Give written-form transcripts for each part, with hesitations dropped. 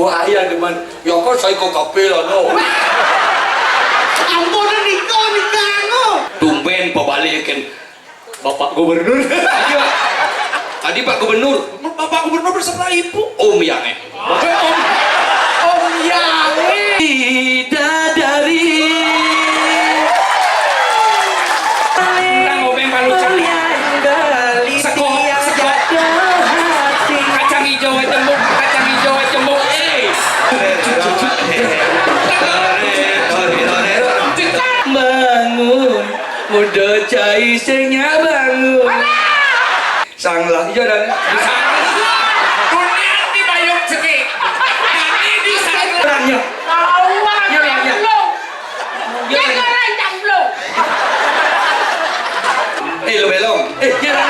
ayah demen. Ya kok saya kok kabel no. Ampun niko nikano. Tumben pabalikin Bapak Gubernur. Tadi Pak Gubernur. Bapak Gubernur bersama ibu. Om Yange. Om Yange. Bidadari. Kita ngomong malu ceria. Sekok. Kacang hijau cembuk. Kacang hijau cembuk. Bangun, udah cai senya bangun. Sanglah iya dan Dunia di bayung sedih. Kami di sana. orangnya. Awak belum. Ya orang belum. Lo belong. Ya dan.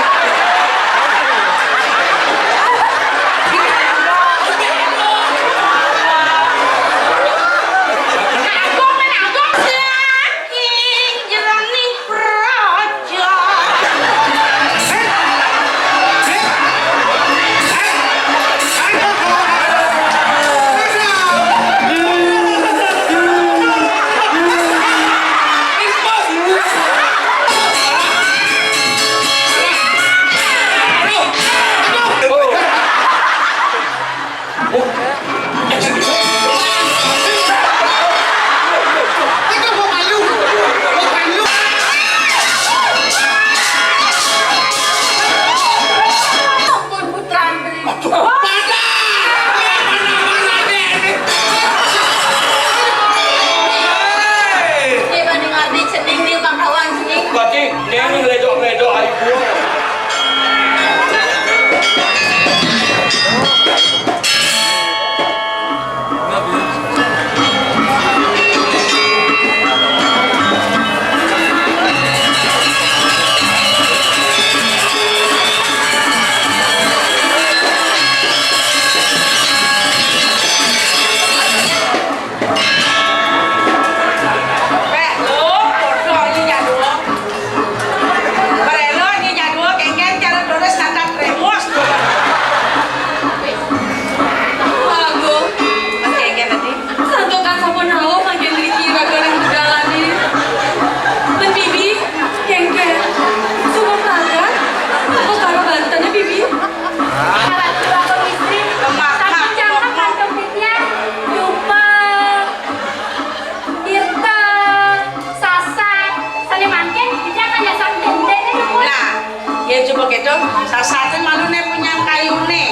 Sasaran malu nih punya kayu nih.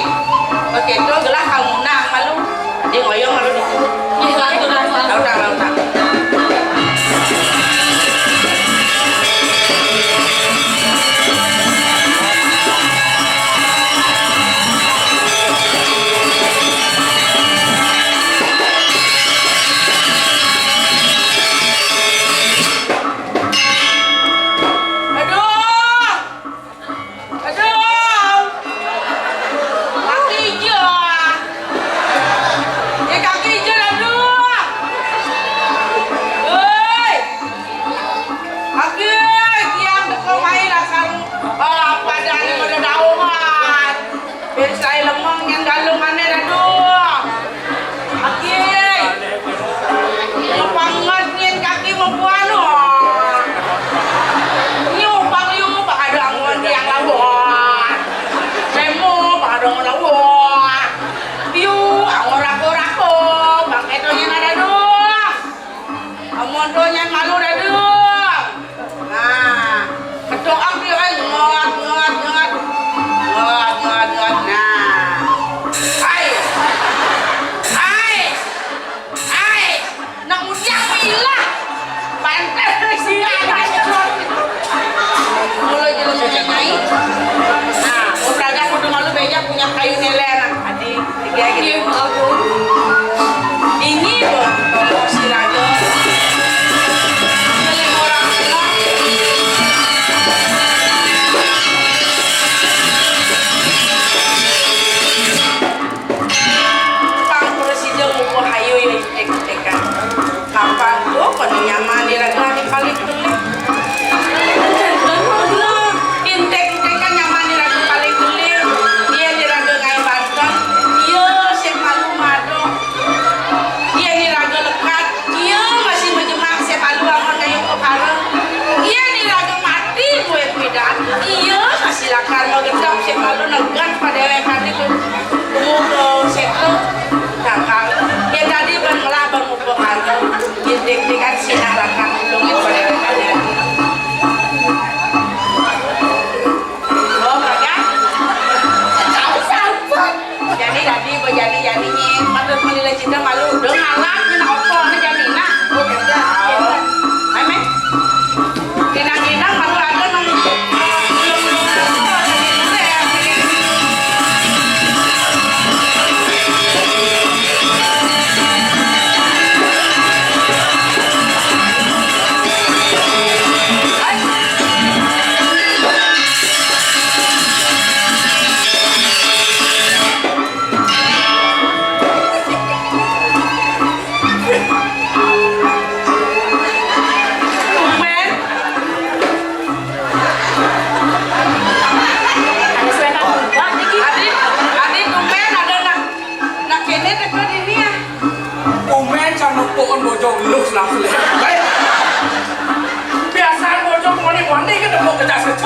Begitu gelah kamu nang malu. Dia ngoyong malu di situ. Udah.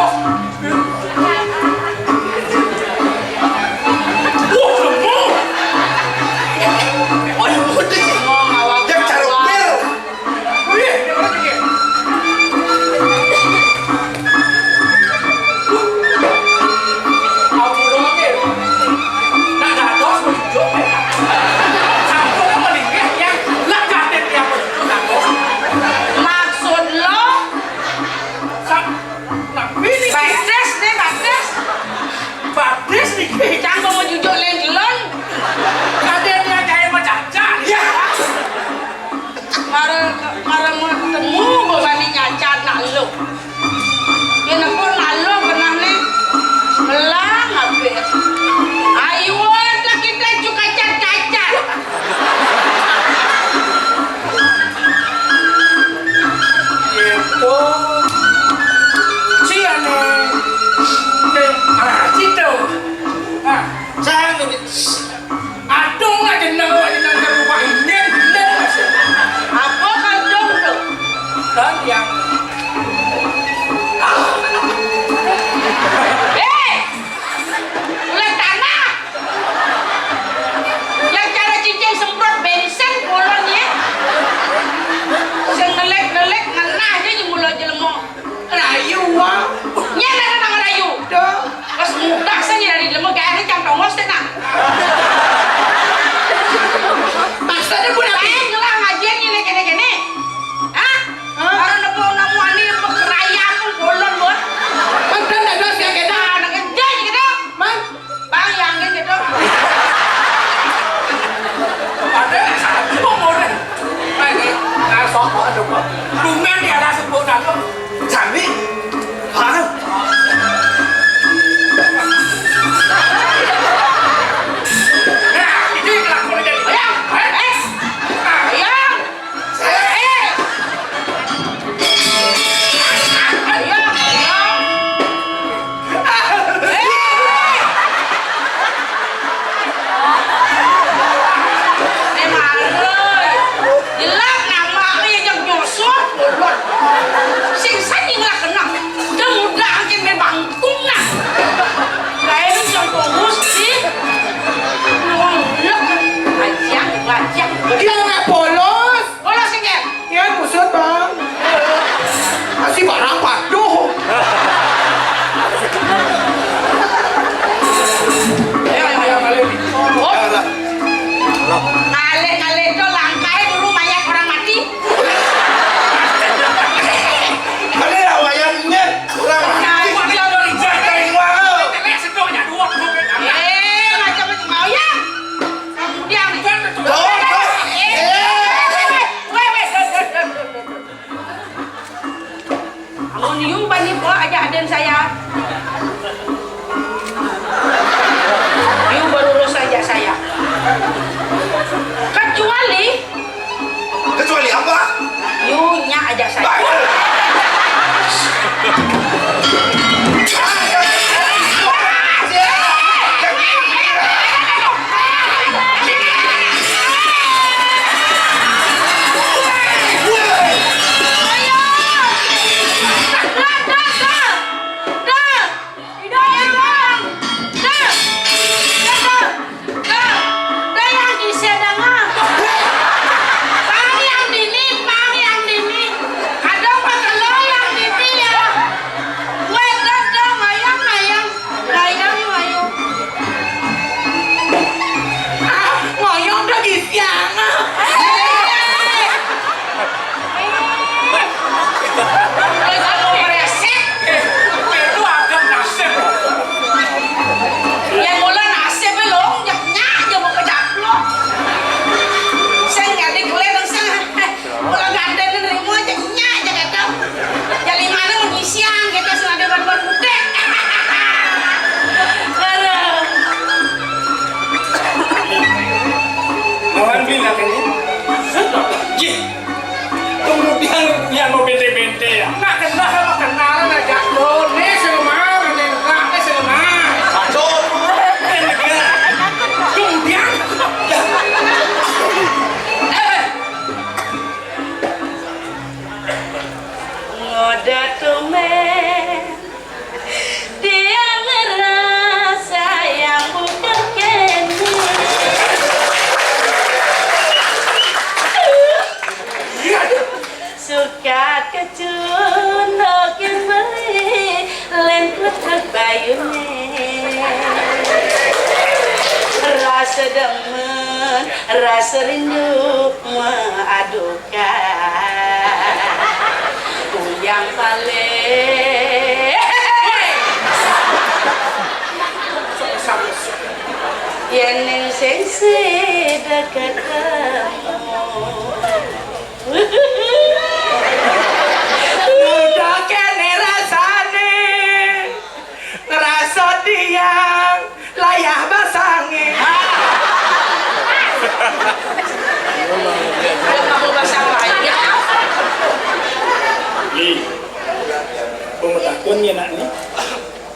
kok. Yang caruk pil. Wih, dia mana dia? Aku dong ke. Nak gatos menunjuk. Aku kan melihat yang nak gaten dia menunjuk gatos. Maksud lo Nak pilih batres deh batres. batis nih. Jangan mau jujuk lengelon. Gatennya kayak macam ya. Marah mau ketemu berbanding nyacat nak lo. Dia nepun nak lo pernah nih melang habis. Ayo lah kita juga cacat. Gitu. Ciane. Situ. Saya aduh nggak jeneng ke rumah ini. Apa kandung tuh? Dan yang Ulah tanah. Yang cara cincin semprot bensin kolon ya. Sing nelek-nelek ngenah aja di mulut jelemo. rayu wah. Nyana nang rayu. Pas mudah saja dari jelemo gak ada jam tongos tenang. Maksudnya pun Baik lah ngajian ini gini-gini. Hah? Orang nemu ani pekeraya pun kolon buat. Padahal nggak jelas ya kita. Nah, nang gede gitu. Man, Bang yang gitu. ada satu mau deh. Ini sok ada kok. Lumen dia ada sebut dalam. Sami. Paham? Nah, itu kelakuan jadi. Ayang, ayang. Ayang, ayang. Jelak nama aku yang nyosot bolot. Sing sani nggak kena. Dia mudah angin memang tungah. Gaya ini yang fokus sih. Uang lek. Ajang. Dia nggak polos. Bolos sih kan? Ya kusut bang. Masih barang paduh. Ayo kali ini. Oh, ngale itu langkai dulu mayat orang mati. Kali lah wayangnya. Kurang. Macam-macam mau ya? Kemudian nih. Amonium bani po aja aden saya. You baru urus aja saya. Kecuali apa? You nya aja saya. Ada rasa rindu mengadukan yang paling yang sengse dekat kamu udah kene rasane ngerasa tiang layah basange kamu basang lagi Pematakon ya nak ni.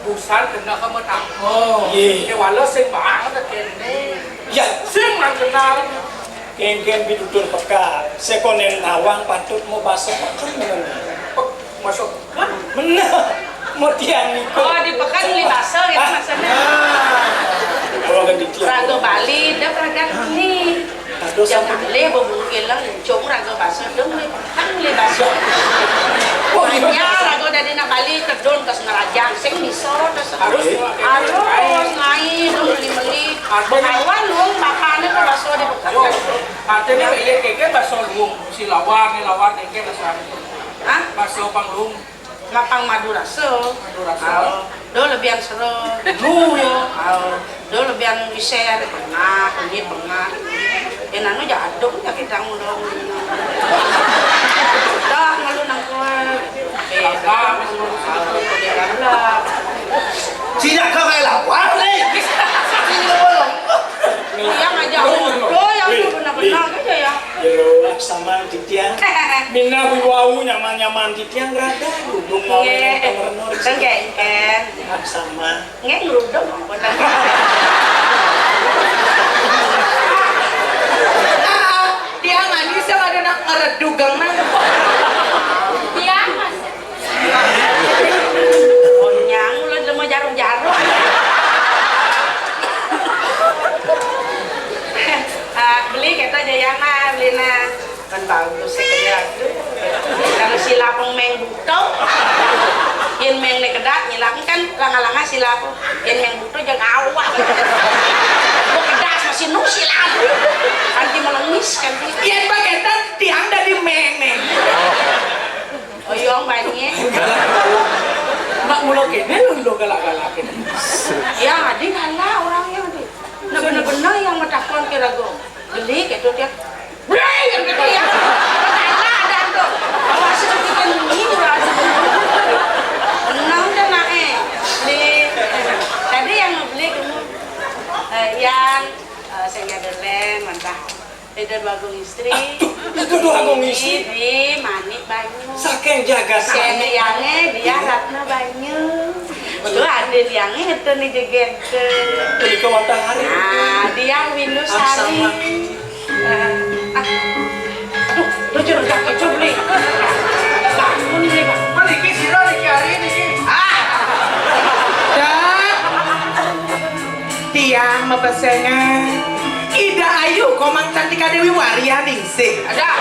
busan kena kamu takut walau sing banget kene Ya, sing nang kenal geng-geng bidudur peka. Sekonen awang patut mau basuh pekan mana? masuk kan Mana? Mau tiang ni. oh di pekan beli bakso gitu maksudnya Kalau kan di tiang. rago Bali dah peragan ini Tados yang Bali bumungkin lang cung rago bakso dong beli pekan beli bakso banyak rago dari nak Bali terdun ke Sengerajang sing miso terus harus naik dong beli pengawan dong makannya ke bakso di pekan artinya iya keke bakso lung si lawar ni lawar keke rasanya ah bakso panglung mapang madu raso do lebihan seru lu yo do lebihan bisa pernah ini pernah nanu jaduk ya kita ngulung dah ngalu nang kuat Tidak kau kayak lawar nih. yang aja do yang itu benar-benar aja ya Jero sama di tiang. Mina wiwau nyaman-nyaman di tiang rada. Dudung lawan renor. kan gengken Sama. ngek ngeruduk buatan dia manis sama ada nak ngeredugang nang dia mas onyang lu mau jarum-jarum beli kita jayana beli na kan bagus sih kerja itu kalau sila pengmeng buto yen meng ne kedat nyilang kan langa-langa sila po yen meng buto jang awak kok kedas masih nu sila anti melengis kan iya bagetan tiang dari meng oyong banyak mak mulo kene lu galak-galak kene ya adi kalah orangnya adi nah bener-bener yang metakon kira go beli gitu dia beli gitu ya kalah dan tuh awas bikin ini udah menang dan naik beli tadi yang beli kamu yang saya delen mantap itu bagung istri Itu bagung istri. di manik banyu Saking jaga saya sama. yangnya dia ratna banyu itu ada yangnya itu nih jeget Beli ke matahari. nah dia Windu Sari Sama. aduh lu curug kaki cu beli bangun nih bang mana iki sira iki hari ini iki tiang mepesengan Ida Ayu komang Cantika Dewi Waria ningsih ada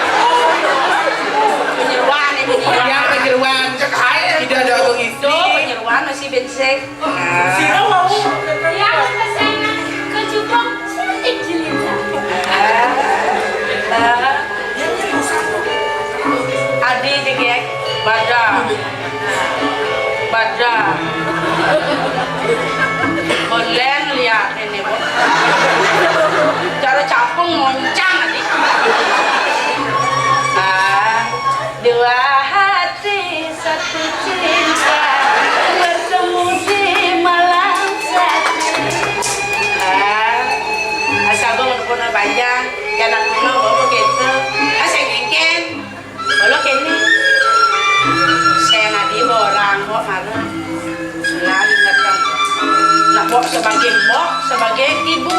penyeruan nih penyeruan yang penyeruan tidak ada abang itu istri penyeruan masih bensek sira mau Yang pesanan ke Jepang cantik jelita. Adi jegek Bada Bolen lihat ini bu cara capung moncang adi dua hati satu cinta bertemu di malam satu asal bangun punya banyak jangan punya bawa gitu asal gengken kalau kini saya ngadi orang kok malu nah ingat kan nak bawa sebagai mbok sebagai ibu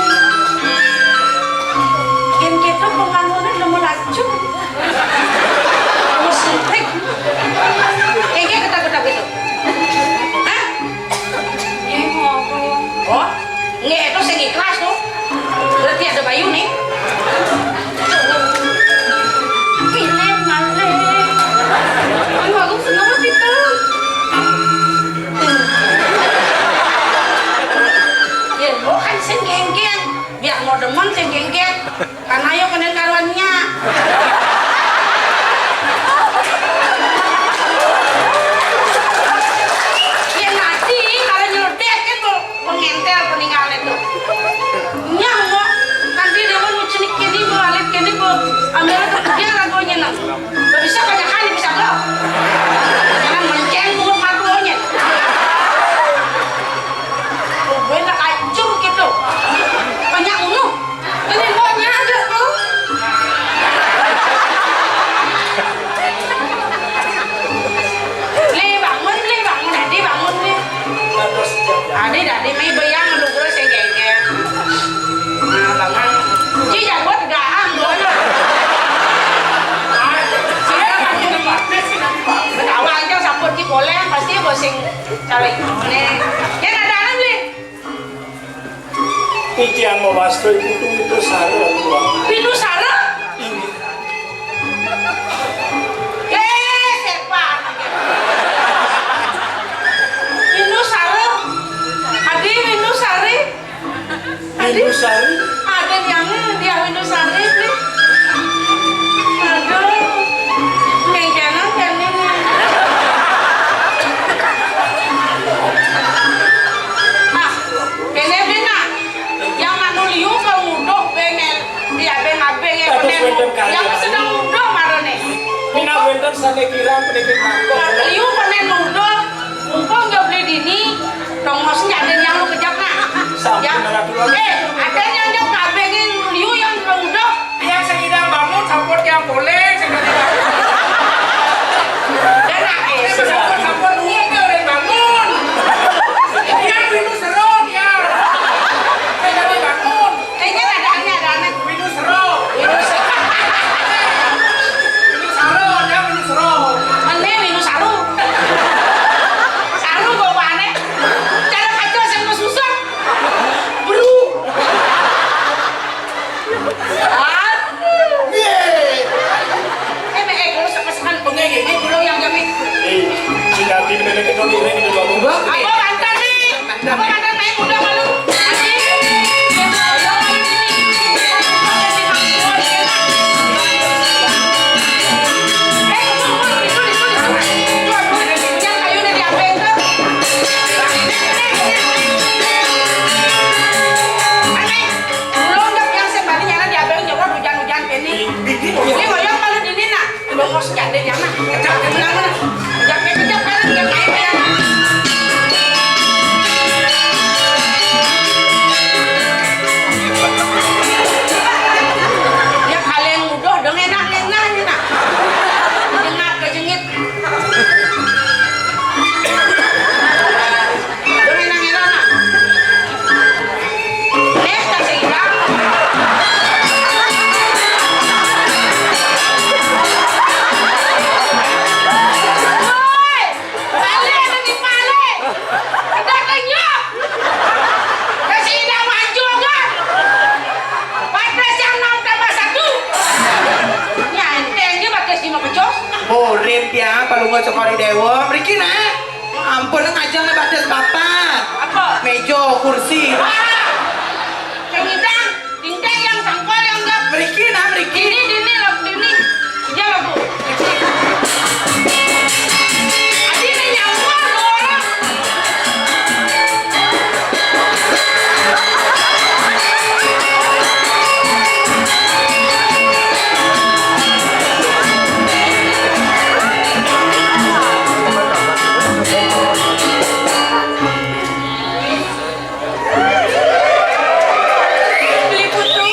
yang kita pengalunan lemu lacung musik kayak kata-kata gitu hah? Ya ngomong. Oh, nggak itu sing ikhlas tuh berarti ada bayu nih Pilih malih. Aduh aku seneng banget itu. ya bukan sing genggen biar mau demen sing genggen karena pasti bosing cari ini. Ya ada anak beli. Titiang mau wasto itu sare tua. Pinu Sara. Siapa? Pinu Sara. Adi Pinu Sari. Ibu Sari. Ada yang dia Pinu Sari beli. Aduh. Mengkenan kan ini. Ah, kene bina. Yang anu liu kalau nguduk bengel. Dia beng-abeng yang konen. Yang sedang nguduk marane. Mina wenten sane kirang pedekit mangkok. Liu konen nguduk. Mumpung nggak beli dini. Dong mos nyaden yang lu kejap nak. Sampai neratu lagi. Ada yang dia ngabengin liu yang nguduk. Yang sedang bangun sampur yang boleh Dan nak sampur dulu boleh bangun. Yang Winu serot ya. Saya jadi bangun. kayaknya ada anak. Winu serot. Winu serot ya Winu serot. Mana Winu Saru? Saru bawa aneh. Cara kacau sama susah. Bru. Kalau sepesan pengege ini belum yang jamin. Jika di pedekit kami ini juga bumbang. Apa mantan nih? Apa mantan main udah malu? Ya kalian udah dong enak-enak nih nak. Jengak kejengit. Dong enak-enak nak. Kasih hilang. Borin dia palungo cokori dewa. Mriki nak. Ampun ngajeng batas bapak. Apa? Mejo, kursi. Kengidang, dinding yang sangkol yang gak. Mriki nak, mriki. Dini lagu. Iya lagu. Adi ini nyamuk lo orang. Beli putu.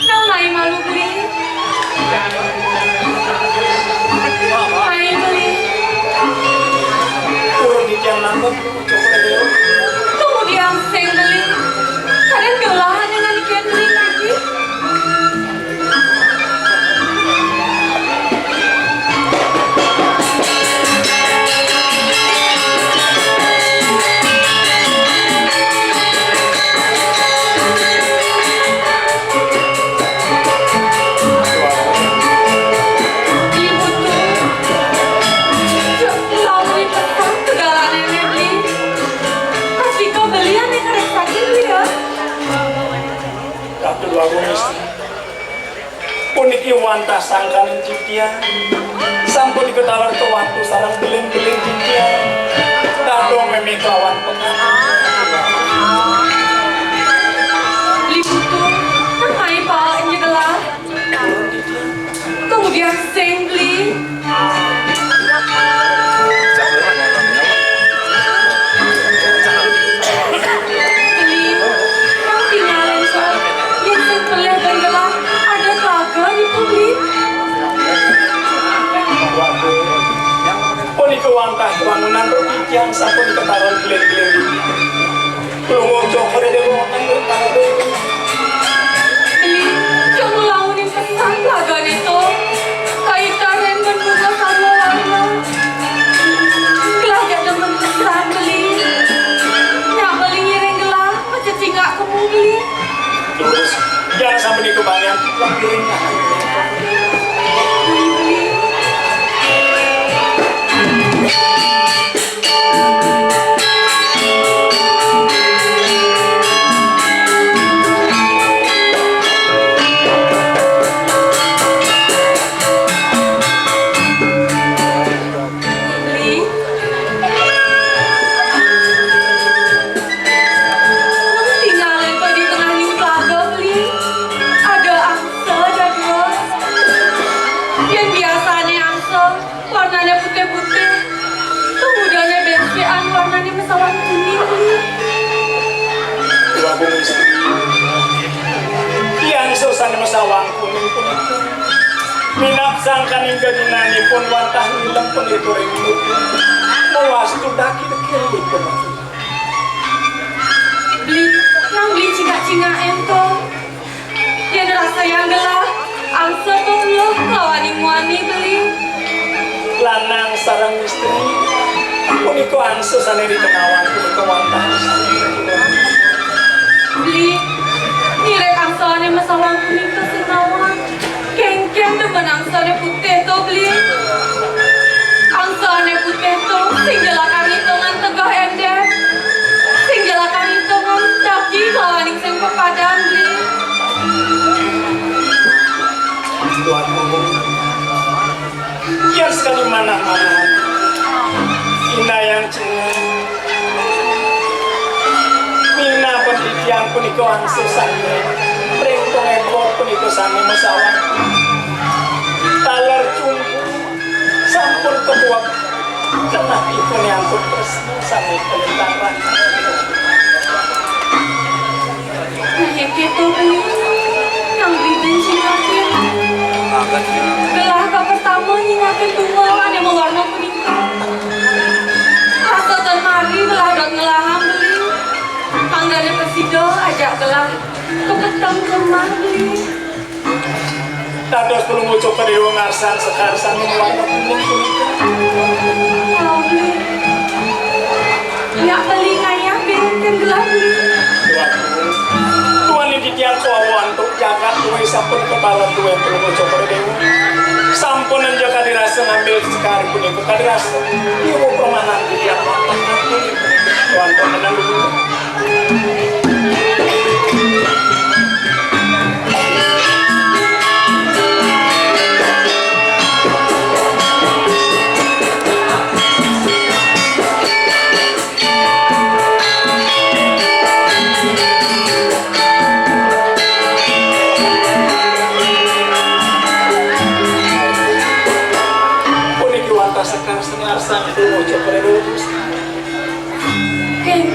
Namai malu beli. Mai beli. Turun di tiang nambah coklat dewa. Kemudian seng beli. Kalian gelah dengan catering lagi. Ibu tuh lalu pesan segala nenek beli. Pasti kau belian yang harus sakit ya. Ratu lagu istri. Puniki wantah sangkan citia. Sampun diketawar ke waktu sarang biling-biling citia. Dado memik lawan pekan. Ibu tuh namai pak nyegelah. Kemudian seng beli. Beli. Yang tinggalin pak. Yang seng beli dan gelah. Ada kagak itu beli. Puniki wantah bangunan berpikian sampun diketawar biling-biling. Lungo coklat dewa anggur tangan. Beli. Yang ngelamunin pesan lagan itu. Kaitan yang berbunga sama warna. Lempiringnya. Tinggalin kok di tengah ning telaga beli. Ada angsa jadwal. Yang biasanya angsa warnanya putih-putih. Kemudiannya bensean warnanya mesawan kuning beli. Dua bung istri. Yang susana masawang kuning pun itu. Minap sangkaning gadinani pun wantah nilam pun itu rindu. Mawas tu daki dekir pun. Beli, yang beli cingak-cingak ento. Yang rasa yang gelah. Angsa tuh loh lawani-wani beli. Lanang sarang istri. Pun itu angsa sana di tenawan pun itu wantah istri. Beli, nirek angsane masawang kuning tuh senawan. Keng-keng tuh angsane putih tuh beli. Angsane putih tuh sing jelakan hitungan tegah endem. Sing jelakan hitungan daki lawaning sing pepadan beli. Tuhan ngomong. Yang sekali mana-mana. Ina yang cengar. Mina pendidikan pun itu angsa sana. Perintong ekor pun itu sana masalah. Talar cumpu. Sampun kebuak. Kena itu nyangkut terus. Sampai pelentaran. Nah ya gitu beli. Yang beli bensin akhir. Gelah kak pertama nyingakin bungalan yang mewarna kuning kak. Rasa dan mari belah dot ngelaham beli. Panggilnya kesido ajak gelah. Keketang kemah beli. Tados perlu ngucap pada dewa ngarsan sekarsan mewarna kuning Mau beli. Ya beli ngayah bengkel gelah beli. Tuhan ini didiang kawan untuk jaga tuwe sampun kepala tuwe perlu ngucap pada dewa. Sampun menjaga dirasa ngambil sekali pun itu kadirasa. Dia mau permanen didiang wantah. Tuhan Tuhan menang dulu. Sang itu mau coba dulu.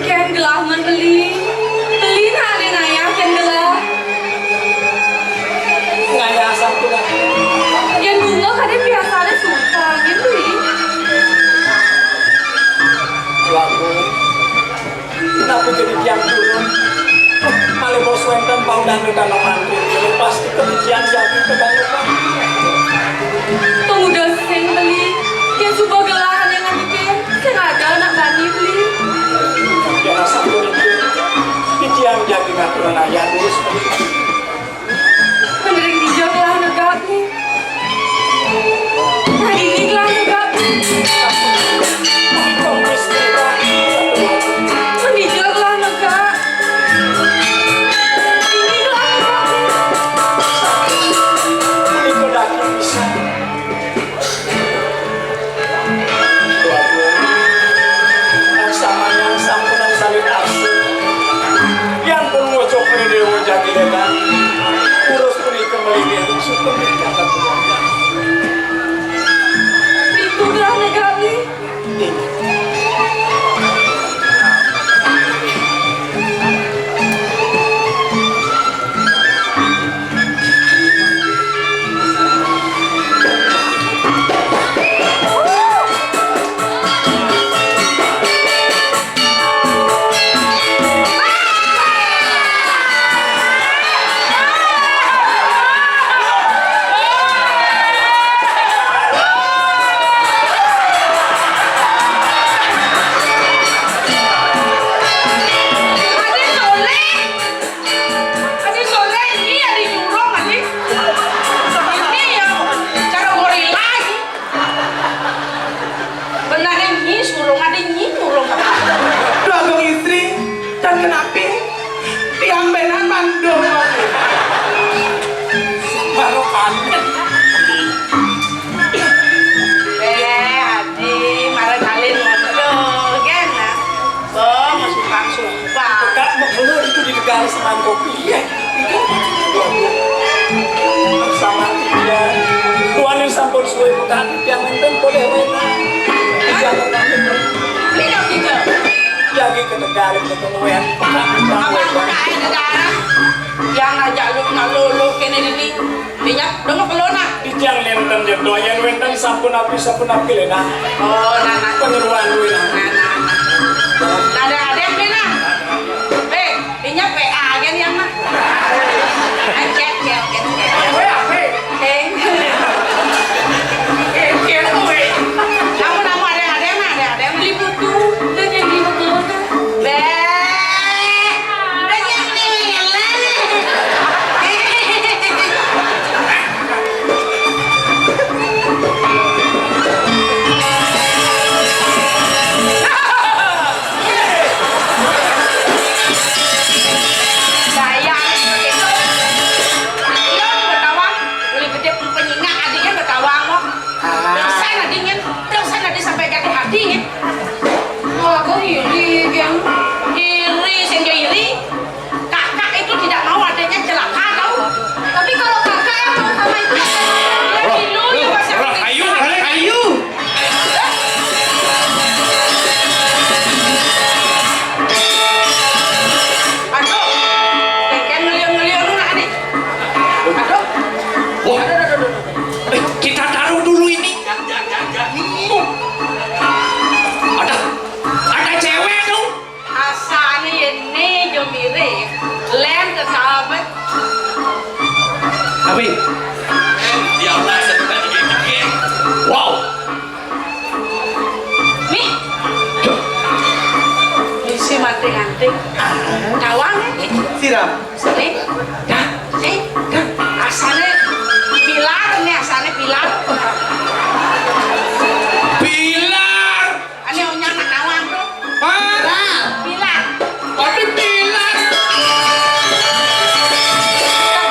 Ken gelah membeli. Beli nari naya ken gelah. Ngaya asam tuh lah. Yang bunga kadang biasanya suka gitu beli. Lagu. Kenapa jadi diam dulu? Malah bos wenten bau dan tanam mandi. Jadi pasti kebencian jadi kebanyakan. Pemuda sing beli. Yang coba gelahan yang ngambil. Sengaja anak bani beli. Jangan sampai itu yang jadi ngaturan ayah dulu seperti itu. Mendering hijau gelah negak nih. Nah ini gelah negak nih. Kompis kita. Menhijau gelah negak. Ini gelah negak nih. Ini kodaki bisa. Samanya sampunan salin arsy. Yang pun ngocok ini dewa jadi lelah. Urus pun kembali dia syukur diangkat keluarga. Itu gelah negak nih. negara senang kopi ya sama dia tuan yang sampun suwe bukan yang enten boleh wena jangan nanti Tidak gitu. lagi ke negara ketemuan Apa-apa negara yang ngajak lu nalulu kene ini minyak dong kelona. dijang lenten je doyan wenten sampun api lena Oh, nana. pengeruan lu ya Nada ada yang kena. Minyak PA kan yang mah. Cek. Kamu ada yang beli buku dan yang di buku dan yang iri, kakak itu tidak mau adanya celaka tahu. Tapi kalau kakak yang mau sama itu, Ayu. aduh, kayak ngeliung lu nak nih. Aduh, Wah, kita taruh dulu ini. Ada cewek dong. asalnya ini jomire, lem ke sahabat. Tapi, Ya Allah, saya bukan dikit-dikit. wow. Nih, isi manting-manting, tawang gitu. Siram. Sini, asalnya pilar nih, asalnya pilar. Pilar. Ani unyang nak tawang tuh, Pilar. pilar. Tapi pilar.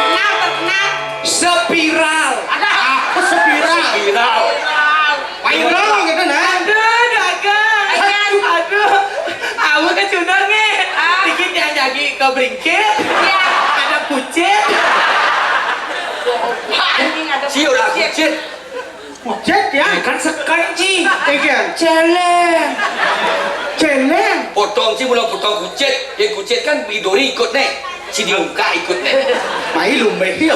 Terkenal. Sepiral. Ada. Sepiral. Viral. Viral gitu nah. Aduh, aku kecundang nih. Ah. Dikit yang jadi ke bringkit. Ya, Ada kucing. anjing ada. Sio lah kucit. Kucet ya. Kan sekanci. Ikan. Celeng. Celeng. Potong sih mula potong kucit. Yang kucit kan bidori ikut nih. Si diungka ikut nih. Mai lumbe hiu.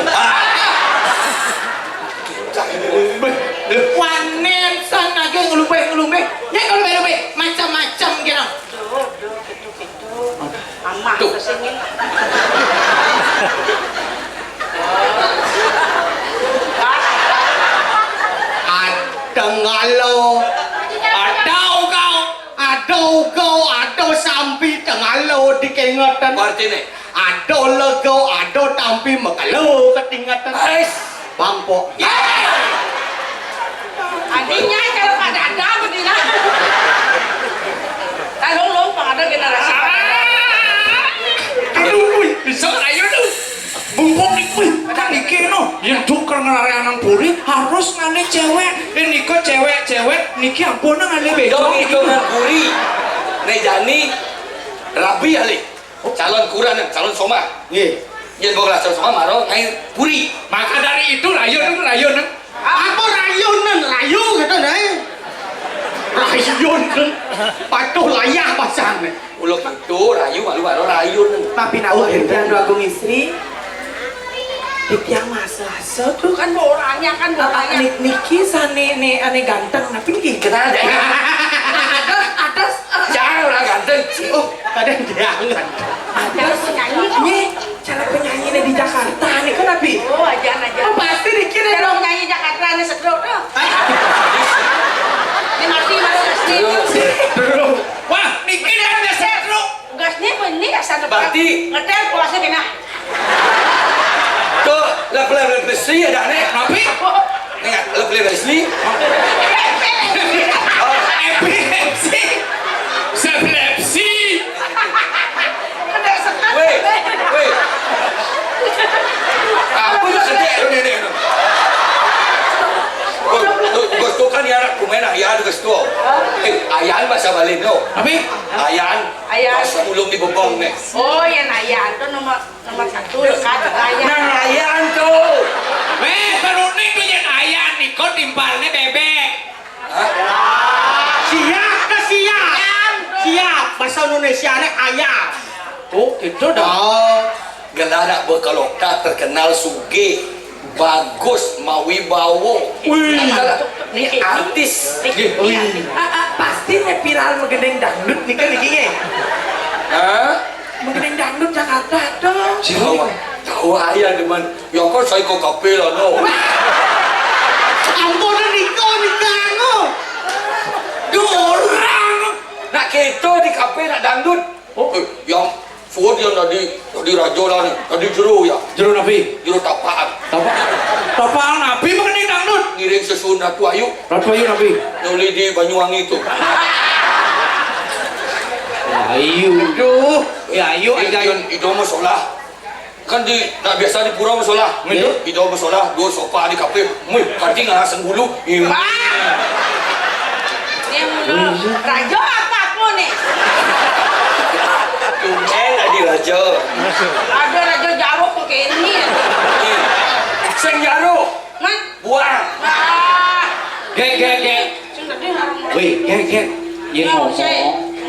Wanen sana ge ngelumbe. Ya ngelumbe macam-macam gitu. Mama Tuh. kesini. Ada ngalo. Ada sampi tengalo dikengetan. Arti nih. Ada lego, ada tampi makalo ketingatan. Ais. Bangpo. Adiknya kalau pada ada begini. Kalau lompang ada generasi. Aduh, bisa ayo tuh. Bungkuk nih, kan no. Yang tukar ngelari anak puri harus ngali cewek. Ini kok cewek, niki ampun ngali Dong bejo. itu ngangkuri. Nih Jani. Rabi ali. Calon kuran, calon soma. Nggih. Yang gue calon soma maro ngai puri. Maka dari itu rayun. Apa rayunan layu gitu nah. Rayun patuh layah pasang. Ulok itu rayu malu maro rayun. Tapi nak yang agung istri Tiang masalah Itu kan orangnya kan orangnya. Niki sane ane ganteng tapi niki Kenapa deh? Atas Jangan orang ganteng. Oh, kadang jangan. ada penyanyi kok. Nye, cara penyanyi di Jakarta nih kan tapi Oh aja. oh, pasti niki deh Kalau dong. penyanyi Jakarta ini sedot tuh. Ini mati pasti. Terus, wah, niki dia ada setru. Gasnya benih asal Berarti- ngetel puasnya kena. Tuh, lep Leslie ada nih. Tapi, Nih, lep Leslie. epilepsi. Sepilepsi. Ada sekali. Weh. Aku juga sedih lu nenek lu. Gusto kan ya anak kumena ya ada gusto. Ayan ba sa balin no? Tapi Ayan. Ayan. Masa ulung di bebong nih. Oh, yan ayan. Itu nomor 1 dekat ayan. Nah, ayan tuh. perunik tuh yang ayah Niko timpalnya bebek. Siap ke siap. Siap. Bahasa Indonesia nya ayam. Oh, itu dah. Oh, gelada Bekalokta terkenal suge, bagus, mawibawo. Ini artis. Pasti nih viral mengenai dangdut nih kan nih. Hah? Mengenai dangdut Jakarta tuh. Tahu ayah deman. Ya kan saya kok kapela no. Ampun Niko Nikano. Orang. Nak keto di kafe nak dangdut. Oh, yang Ford yang tadi raja lah nih, tadi jeru ya, Jero Nabi. jeru tapaan. Tapaan Nabi mengenai dangdut. Ngiring sesun Ratu Ayu, Ratu Ayu Nabi. nuli di Banyuwangi itu. Ayu. Aduh. Ya Ayu Itu masalah. Kan di nak biasa di pura masalah. Itu masalah dua sofa di kafe. Mui kancing alasan bulu. Ini raja apapun nih. Tumben di raja. Ada raja jaruk pakai ini. Seng jaro, Man. buang. Gek. Sing tadi orang-orang. Wih, gek. Yang ngomong.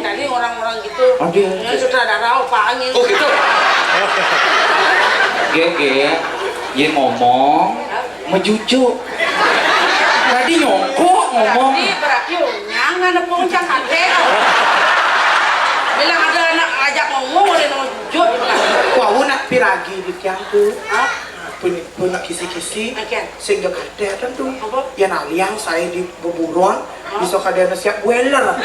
Tadi orang-orang gitu. Ada. Yang sutradara apa angin. Oh gitu. Gek. Yang ngomong. Mejujuk. Tadi nyongkok ngomong. Tadi berarti unyang ada puncak hati. Bilang ada anak ajak ngomong oleh nama jujur. Wah, nak piragi di tiang tuh. Punya kisi-kisi. Akan. Sing dekat kan tuh. Apa? Ya naliang saya di beburuan. Bisa kadang siap weller.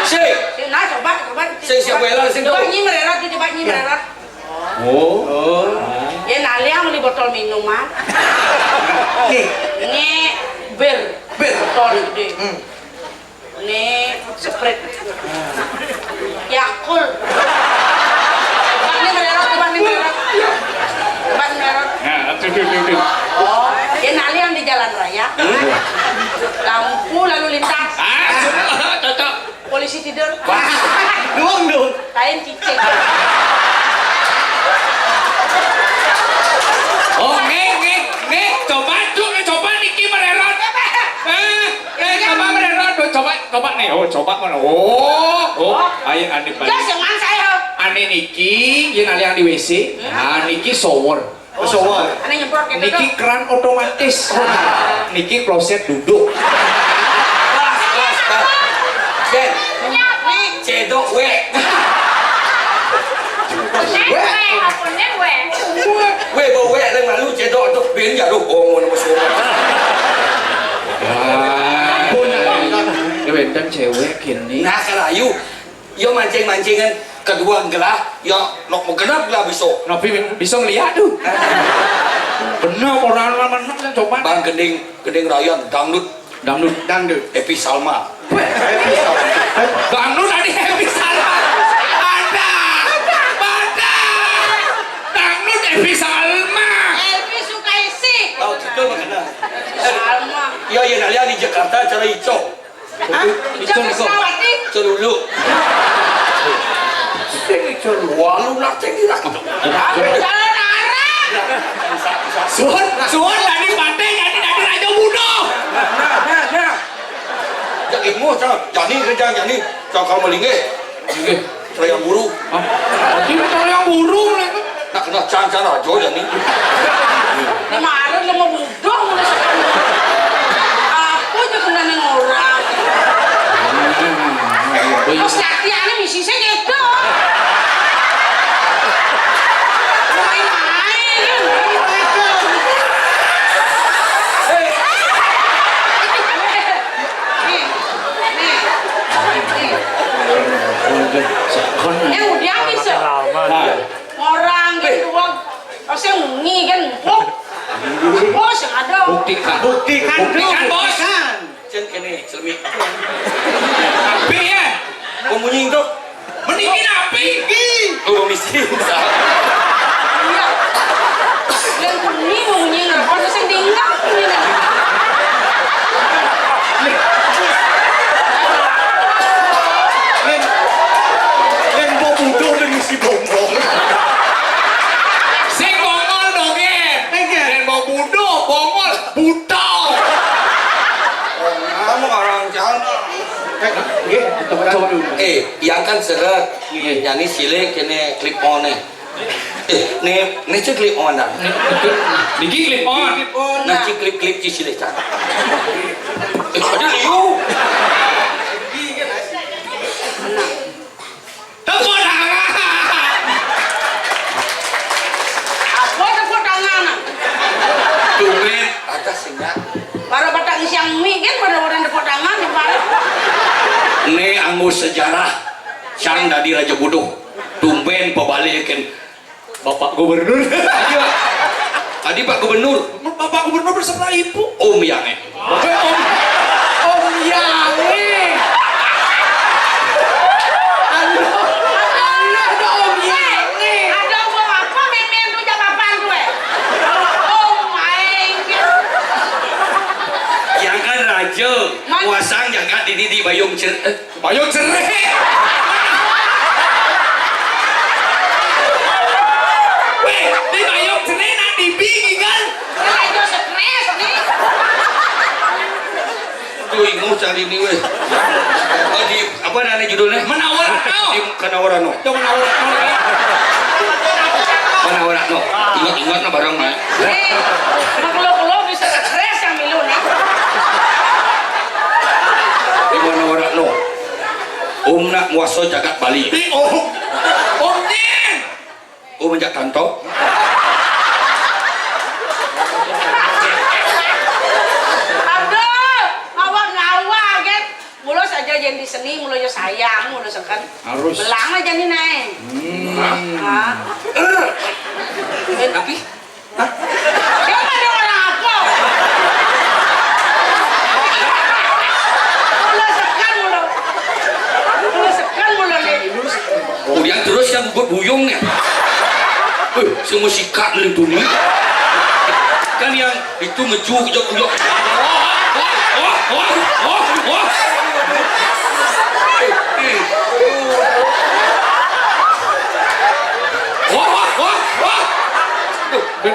Sing. Nah, coba. Sing siap weller, sing coba tahu. nyi mererat, coba nyi mererat. Oh. Ya naliang di botol minuman. Nih, Ini bir. Botol gede. Ini Sprite. Yakult. Coba nih mererat. Nah, tuh. Oh, ya naliang di jalan raya. Lampu lalu lintas. Cocok. Polisi tidur. Dong. Kain cicek. Oh, nge. Coba Niki mererot. Coba mererot. Coba nih. Oh, coba mana? Oh. Ayo ane Ya seman saya. Ane Niki, yang aliang di WC. Nah, Niki shower. Aneh nyemprot gitu. Niki keran otomatis. Niki kloset duduk. Bas. Ken, Nih. cedok we. We bawa we leng malu cedok tu ben jatuh bong nama semua. Bentang cewek kini. Nah kalayu, yo mancing-mancingan kedua gelah, yo nok genap lah besok. Nabi bisa ngeliat tuh. Bener orang yang coba. Bang gending raya dangdut Epi Salma. Dangdut tadi Epi Salma. Ada. Dangdut Epi Salma. Elvi suka isi. Tahu gitu makanya. Salma. Yo yang alia di Jakarta cara ico. Jangan selawati. Ico dulu. Walu nak tinggi lah gitu. Jalan arah. Suhun tadi pantai jadi raja bunuh. Nah. Jadi mu jani kerja jani. Kalau melingge. Cara yang buruk. Jadi cara yang burung lagi. Nak kena can raja jani. Kemarin lo mau budong mulai sekarang. Aku juga kena neng orang. Terus latihannya misi saya gitu. Main-main. Yang udah bisa. Orang gitu wong. Saya mungi kan. Bos yang ada. Buktikan bos. Cen kene selmi. Tapi ya. Pemunying tu. Mendingin api. Oh misi. Iya. Yang mungi mau mungi apa? Saya tinggal. Yang mau bodoh dan mesti bonggol. Sing bongol dong ya mau budo bongol budo Kamu orang jangan. nggih coba dulu Yang kan seret. Yang ini silek kene clip on nih. Nih cek clip on dah. niki clip on Nah cek clip ci silek kan. Ada liu. tepuk tangan Tepuk tangan. Tumben atas sehingga. Baru batang siang mie kan pada orang tepuk tangan di mana? Ini angus sejarah sang dari Raja Bodoh. Tumben pabalikin Bapak Gubernur. Tadi Pak Gubernur, Bapak Gubernur bersama Ibu Om Yange. Om Yange ada Om Yange Ada gua apa memen tu jam apaan tu Oh my god. Yang kan Raja, kuasang yang kan di Bayung Bayung cerai weh di Bayung cerai nak dibingi kan Raja stres ni. Tuh ingus cari ni weh. Di apa namanya judulnya? Menawarno. Di Kanawarano. Itu menawarno Kanawarano. Ingat-ingat na barang na. Maklo-klo bisa stres yang milu ni. Di Kanawarano. Na muaso jagat Bali. di Om Nin Menjak kanto. Aduh, awak ngawak kan. Mulu saja jadi seni, mulu je sayang, mulu sekan. Harus. Belang aja ni naik. Tapi Siapa ada orang apa? Mulu sekan mulu ni. kemudian terus yang buat buyungnya. Semua sikat dari dunia. Kan yang itu ngejuk ujok.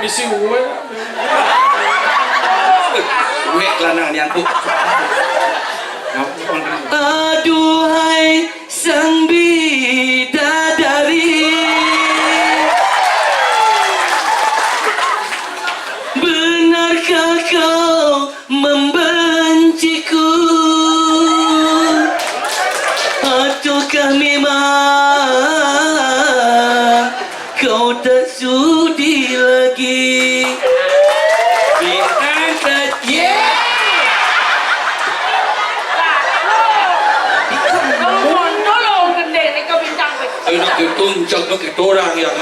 Bisi gue Wek lanang yang bu. Aduhai sang bidadari, benarkah kau membenciku, ataukah memang kau tak sudi lagi? Bintang saja. Tolong gede ni kau bintang ke. Nak ketuncak nak ketorang yang.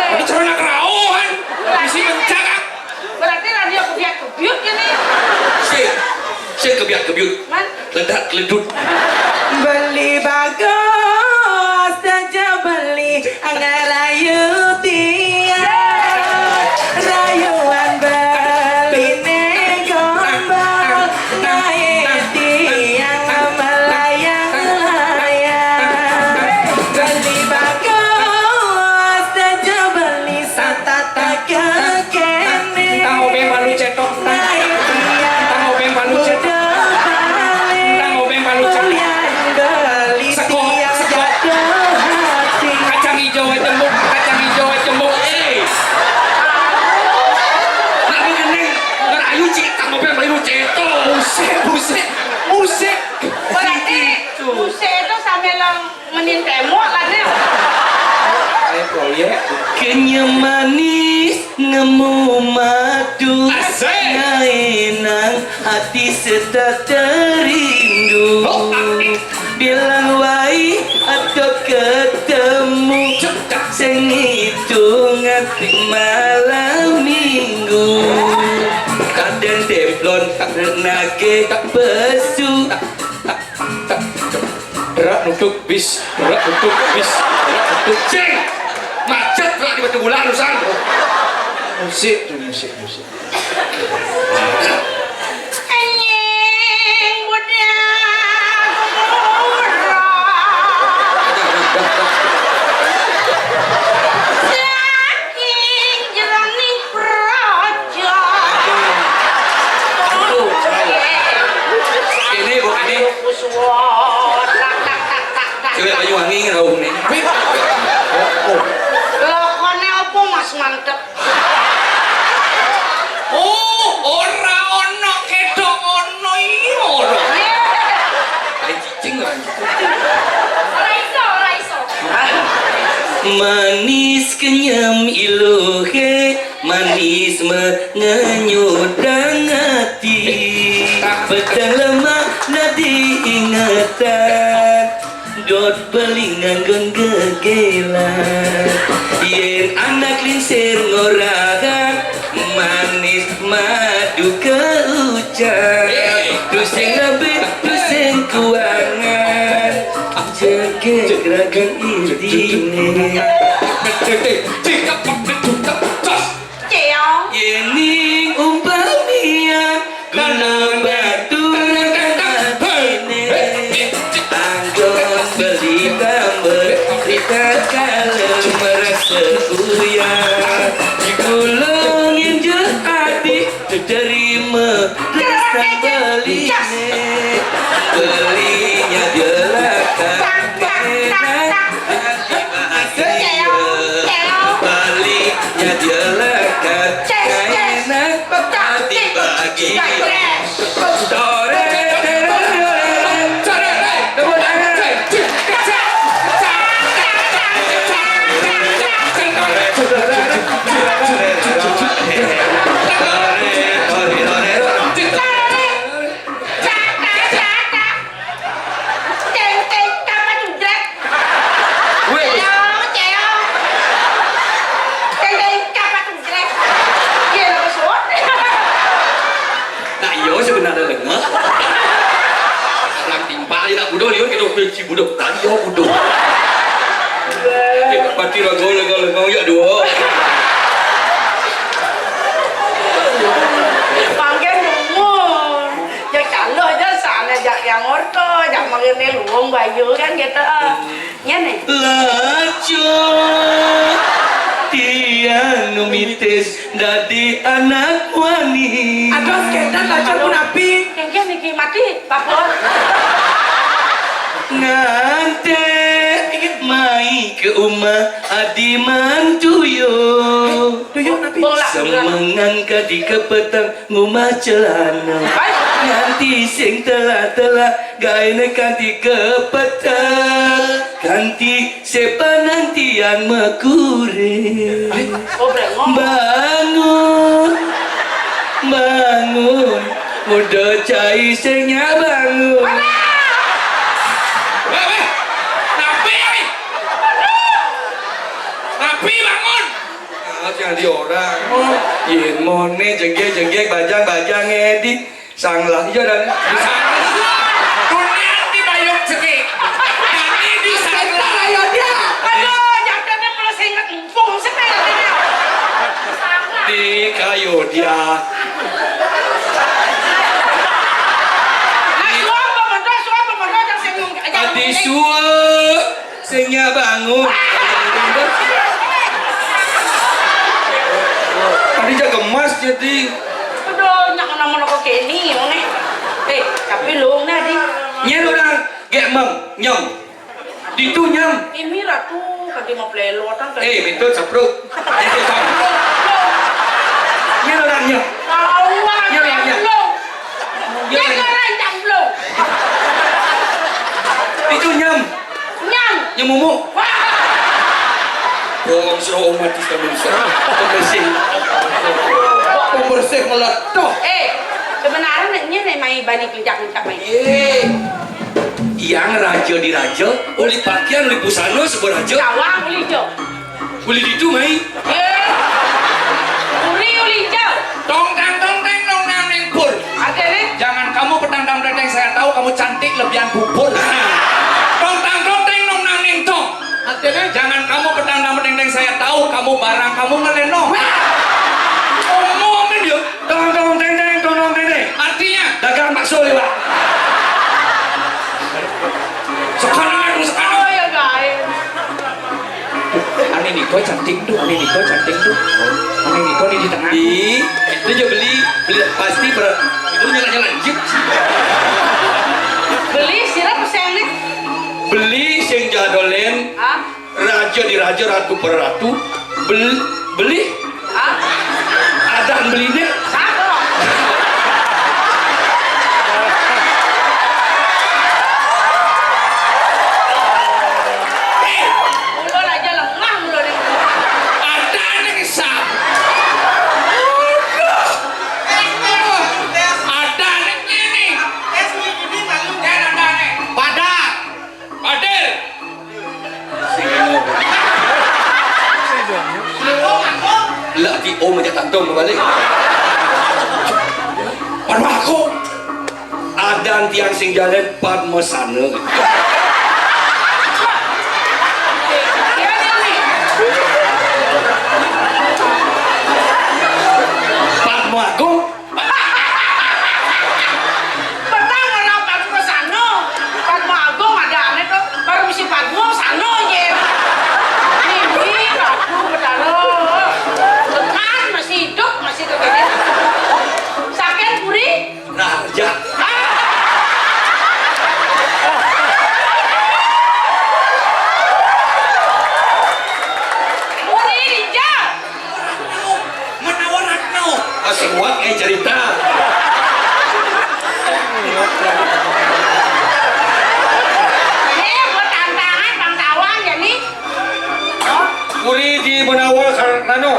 Ini cara nak rauhan Bisi kencang Berarti radio kebiak-kebiak ke ni. Saya kebiak-kebiut. Man, Ledak ledut. Beli bagus saja beli anggar rayu tiang, rayuan beli negombal naik tiang melayang-layang. Beli bagus saja beli satata kekene, Tahu beng balu cetok naik tiang Tahu beng balu cetok udah balik. Tahu beng balu cetok Yang beli tiang jatuh hati. Kacang hijau jembuk Nak mengeneng. Ngerayu cik. Tak mau pengen bayu ceto. Musik berarti buset itu sambil lang menin temok lah ni. Ayo proyek Kenyam manis nemu madu, Asik. ngainang hati serta terindu. Bilang wai atau ketemu, senghitung hati malam minggu. Kadang teflon nage pesu, Berak nutuk bis Cing. Macet pula di batu bulan usan. Musik Anjing budak murah. Cewek Banyuwangi ngeraung nih. Lakonnya apa mas mantep? Oh, ora ono kedok ono iya ora. Kayak cicing lah. Raiso. Manis kenyam ilohe, manis mengenyudang hati. Petang lemah nadi ingatan, dot belingan gon gegelan. Yen anak linsir ngoragan, manis madu keucap. Terus yang lebih, terus yang kuangan, jaga gerakan idine. Ceong. Yening umpamia guna baturan hatine, anggon berita berita kalem merasa kuya, digulungin jehati terima rasa beline, belinya jelakan enak hati bahagia, belinya jelakan enak hati bahagia. Sore nah iya sebenarnya lengah. Orang timpa aja nak budo lihat kita si budo tadi oh budo. Pati rago ya dua. Panggil lumur. Ya kalau aja sana jak yang orto, jak mengenai luang bayu kan gitu. Ya nih. Laco tiang numitis dadi anak wani. Aduh, kedan lacar pun api. Yang niki mati, papor. Ngante mai ke rumah adi mantuyo. Tuyuk napi. Bola. Semengan kadi ke petang ngumah celana. Nanti sing telah gaine kanti ke petang, kanti sepa nantian mekure. Oh brengong. Bangun, udah cai singnya bangun. Napi bangun. Jangan di orang. Yen mone jenggek bajang edit sanglah iya dan Dunia di bayung cekik. Kami di sana. Aduh, jangan malah saya ingat empung sebenarnya. di kayu dia. Suap pemerintah yang saya ngomong aja. Adi suwe singnya bangun. Tadi jaga emas jadi. Aduh, nak nama nak kini, nih. Tapi lu nih di. Nyen orang gek mem nyom. Ditu nyom. Ini ratu kadi mau plelo kan. Betul sapruk. Itu sapruk. Nyen orang nyom. Awak. Ya, ya, ya. Ya orang jamblong. Itu nyom. Nyam. Nyemumu. Bohong suruh umat di sana. Pembersih. Pembersih meletup. Sebenarnya nih main bani pincak main. Yang raja di raja, uli pakaian, uli busana, sebuah raja. Kawang uli jo. Uli itu mai. Uli jo. Tong teng nong nang neng pur. Ada nih. Jangan kamu petang-petang redeng, saya tahu kamu cantik lebihan bubur. Tong teng nong nang neng tong. Jangan kamu petang-petang redeng, saya tahu kamu barang kamu ngelenong. Ngomongin dia. Tong teng. Artinya Dagang bakso lewat. sekarang aku sekarang. Oh ya guys. Ani Niko cantik tuh. Ani Niko di tengah. Itu juga beli pasti itu nyala-nyala jeep. Beli sirap pesenik. Beli sing jadolen Hah? raja di raja, ratu per ratu, beli Hah? adan belinya. Satu. Ulun aja lengah ulun ini. Ada nih sah. Ada nih ini. Ada nih. Padar. Padir. Lah di om aja kantong balik. Padma aku. Adan tiang sing jalan padma sana. Dia ini. Padma aku. Petang orang Padma sano. Padma Agung ada aneh tuh. Baru mesti Padma sano aja. Ini aku betalo. Tekan masih hidup masih kegede. Sakit puri. Raja. Puri hijau. Menawar Ratno. Masih kuat kayak cerita. Buat tantangan Bang Tawang ya nih. Kuri di Menawar Karno.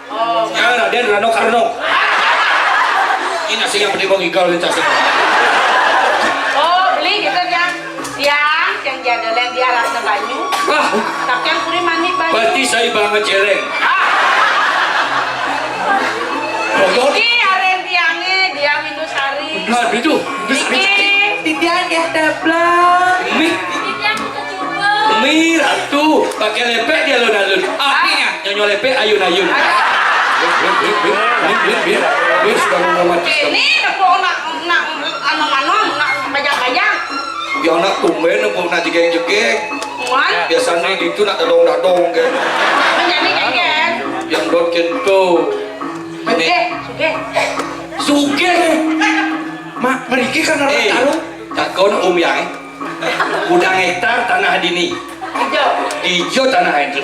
Oh, Ya Raden Rano Karno. Ini nasi yang penting mengigal di tasik. oh beli gitu yang jadalan dia rasa banyu. Wah, Takkan puri manik banyu. berarti saya banget celeng. Ini aren tiangnya dia minus hari. Nah, itu. Ini Titian ya teblang. Mi, Titian kecubung. mi ratu pakai lepek dia alun-alun. Artinya. Nyanyi lepek ayun-ayun. Bir sudah ngomong ini tepung nak anu nak bayang-bayang. ya anak tumben pun nak jegeng-jegeng. Muan Biasanya gitu nak dadong-dadong kan. menjadi genggen. Yang dot kento. Suge, suge. Suge. Mak, meriki kan orang Eh, tahu. tak kau nak yang udang hektar tanah dini. Hijau. Hijau tanah itu.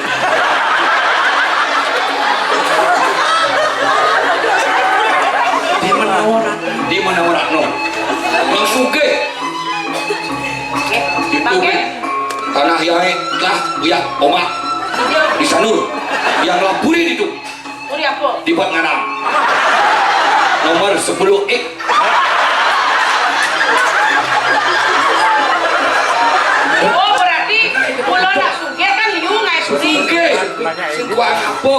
Di Menawar Ratno. Yang suge. Itu Pakai tanah yang lah buyak omak hijau. di Sanur. Yang lapuri itu Puri apa? di Bat Nganam. Nomor 10 X. Oh berarti pulau nak suge kan liu ngai puri. Suge. Sing kuang apa?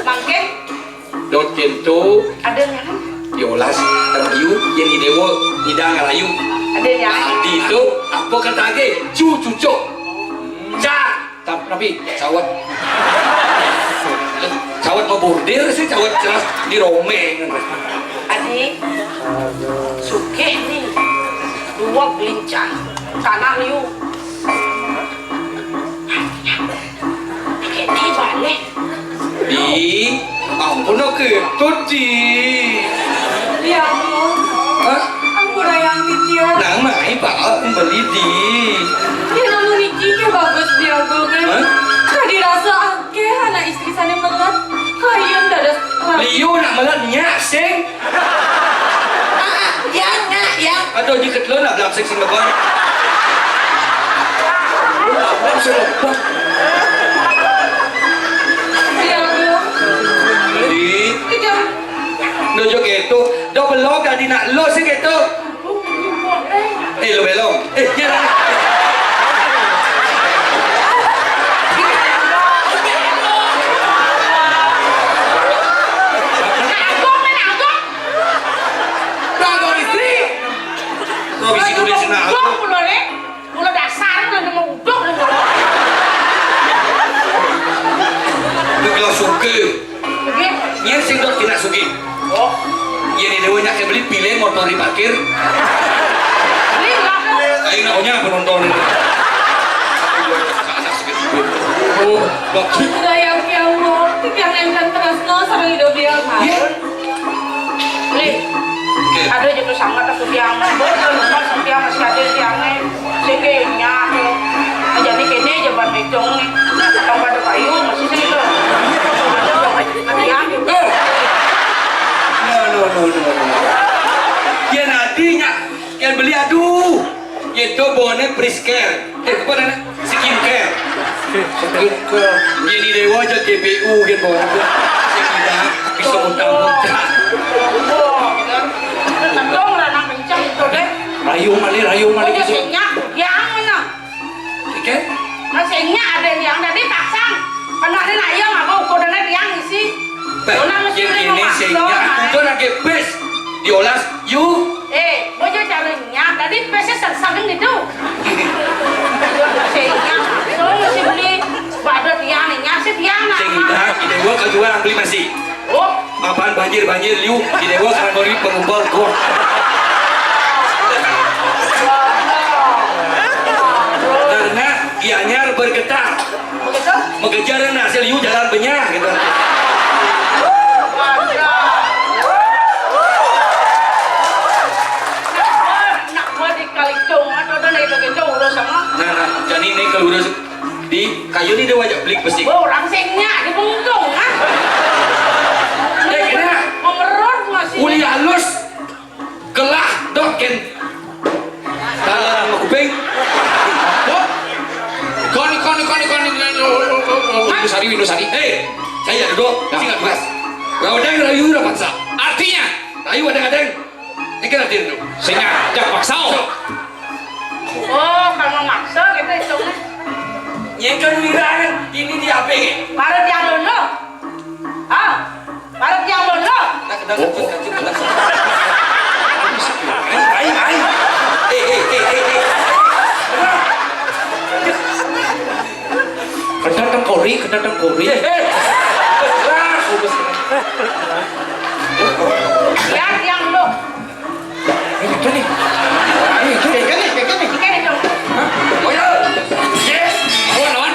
Mangkin Dot kento ada yang diolas terayu yang di dewa hidang ngalayu. ada yang Di itu apa kata lagi? Cucuk. Cak. Tapi cawat. Cawat mau bordir sih cawat jelas di romeng. adik suge nih dua gelincang tanah liu. Ini balik. Di ampun aku ketut di. Ya Allah, Hah? aku rayang titian. Nang mai pak beli di. Ya namun ikinya bagus dia gue. Hah? Kadi rasa ake anak istri sana melat. Kayun dadas. Liu nak melatnya sing. Ya nggak ya. Aduh jika lo nak belam sing lebar. Belam sing lebar. Ya Allah, Di. tidak. Dojo gitu. Do belum dah di nak lo sing gitu. Lo belum. Ya. Pelanggan istri. Provisi tulis nak aku. Udang pulau ni, pulau dasar pulau mau udang ni. Lu bilang suke. Okey. Yang sing dot tidak suki. Oh, Yang di dewa nak beli pilih motor di parkir. ni lah. Ayo naknya penonton. Oh, bak. Rayang ya Allah, titian yang dan terasno sarang hidup dia. Iya. Ni, Ada juga sangat aku tiang, betul cuma setiang masih ada tiangnya, segenya tuh. Aja nih kene jaban metong nih, kalau pada kayu masih sih tuh. Ada yang No. Ya nadinya, yang beli aduh. Itu bonnya Prisker. Apa namanya? Skincare. Jadi dewa aja GPU gitu bon. Saya bisa muntah-muntah. Tentang ranang kencang tuh deh. Rayu mali Oh gitu. jasnya, yang mana? Oke? Masihnya ada yang tadi pasang. Karena ada ayam apa ukur dan yang isi. Dona mesti Yang beli ini sehingga aku tuh lagi best. Diolas, you. bojo caranya tadi pesnya saling gitu. Sehingga so mesti beli badut yang ini sih yang Sehingga di dewa kejual beli masih. Oh, Apaan banjir liu di dewa karena mau pengumpul gua. Karena gianyar bergetar begitu? mengejar hasil liu jalan benyah gitu. Nak buat di kalicung atau dan itu gitu urus sama. Nah, jadi ini kalau udah di kayu ini dia wajah beli besi. Orang singnya di bengkong ah. Ya kena Memerut masih. uli halus gelah doken. Dalam kuping. Windu Sari. Hei, saya duduk, singkat keras. Kau ada yang rayu udah paksa. Artinya, Rayu ada-ada. Ini kan artinya dulu. sehingga jak paksa. Oh, kalau maksa kita hitungnya. Yang kedua ini di HP. Barat yang dulu. Ah, barat yang dulu. Tak kedang kacung kedang. Ai. Kedang kori. Ya, yang dulu. Ikan itu. Oh ya. Yes. Lawan.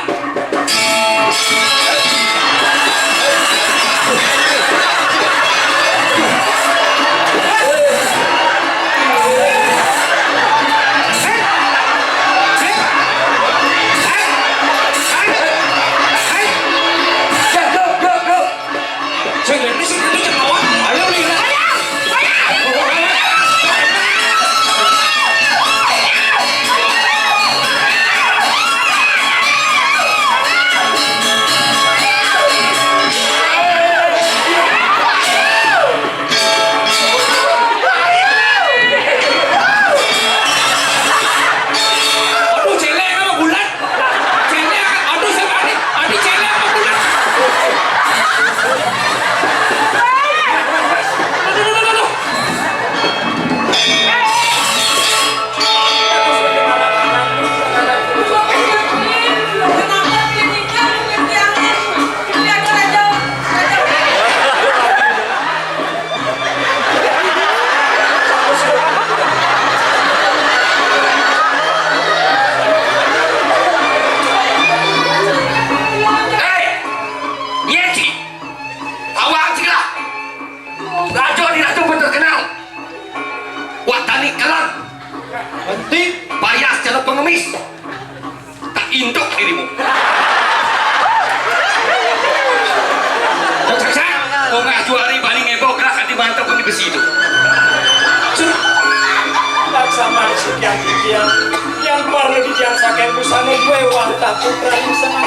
Go. Saya ini sih jangan lawan. Ayo lihat. Aduh celek sama bulan. Celek. Aduh siapa ini? Adi celek sama bulan. Aduh. Hei, Nyeci, tahu aja lah. Rajo di Rajo pun terkenal. Watani kelam, Nanti payah secara pengemis. Tak induk dirimu. jaksa. Kau ngaju hari paling ngebok lah nanti mantap pun di besi itu. Laksanaan sekian yang parno di jam saking busana gue wantah putra yang sama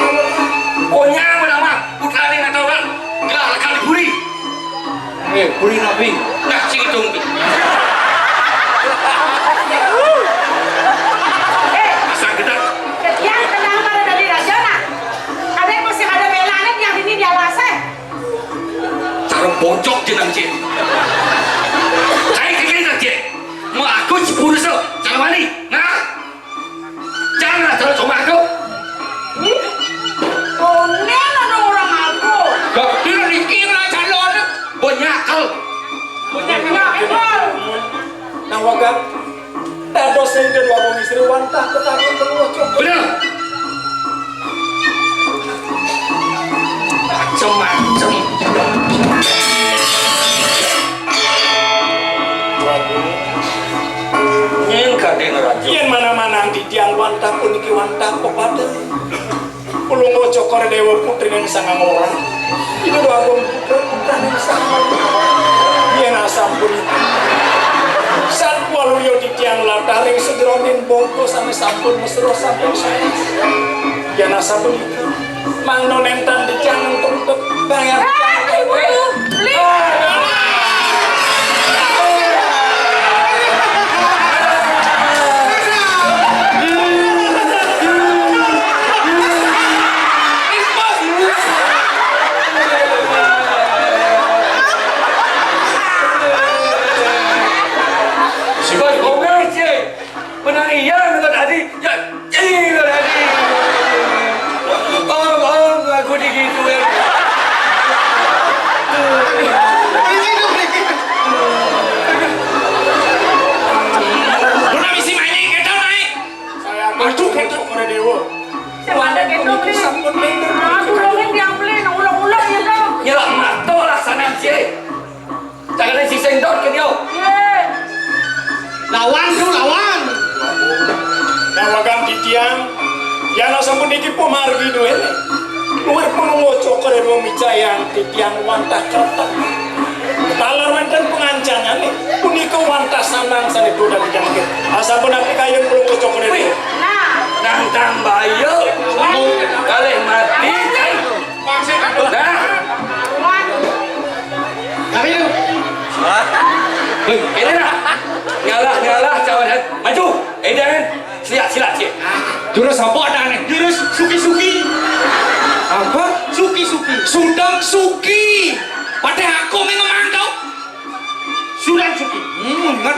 Konya bernama putra ini nggak tahu kan? Gelar kali buri. Buri nabi. Nah, sing hitung. Asal gedang. Yang kenal pada dari raja nak. Ada yang masih ada melanin yang ini dia lase. Cara bocok jenang cik. Saya kira cik. Mau aku sepuluh so, jangan mani. Nah, janganlah terus coba aku. Konen ada orang aku. Gak dia dikira calon. Bonyakal. Nang wagat dados sing kedua wong istri wantah tetapi terus coba Benar. Macam-macam. waduh wanta puniki wanta pepada. Ulung ngocok kore dewa putri yang sangang orang. Itu doang putra yang sangang. Dia nasampun itu. Saat waluyo di tiang lataring sederonin bongko sampai sampun mesro sampai saya. Dia nasampun itu. Mang nonentan di tiang untuk bayar. Ibu tuh, please. Menang iya dengan tadi, ya iya tadi. Oh, aku digitu ya. Udah misi mainin kita naik. Saya masuk itu kore dewa. Ada gitu beli. Aduh, longin diambilin, ulang-ulang ya dong. Nyelak mato lah sana cie. Jangan ada si sendok ke dia. Lawan tuh lawan. Nawagan di tiang. Ya nasampun iki pomargi dulu ini. Luar penungocok kore dewa micayang di tiang wantah kertas. Talar mantan pengancangan nih. Punika wantah sanang sana itu dan dijangkit. Asal pun nanti kayu penungocok kore dewa. Nah, Nantang bayo, kalih mati. Nah, Tapi lu. ini lah. Ngalah cawan. Maju, Eden. Silat cie. Jurus apa ada nih? Jurus suki-suki. Apa? Suki-suki. Sundang Suki. Pada aku yang ngomong kau. Sudan suki. Ingat.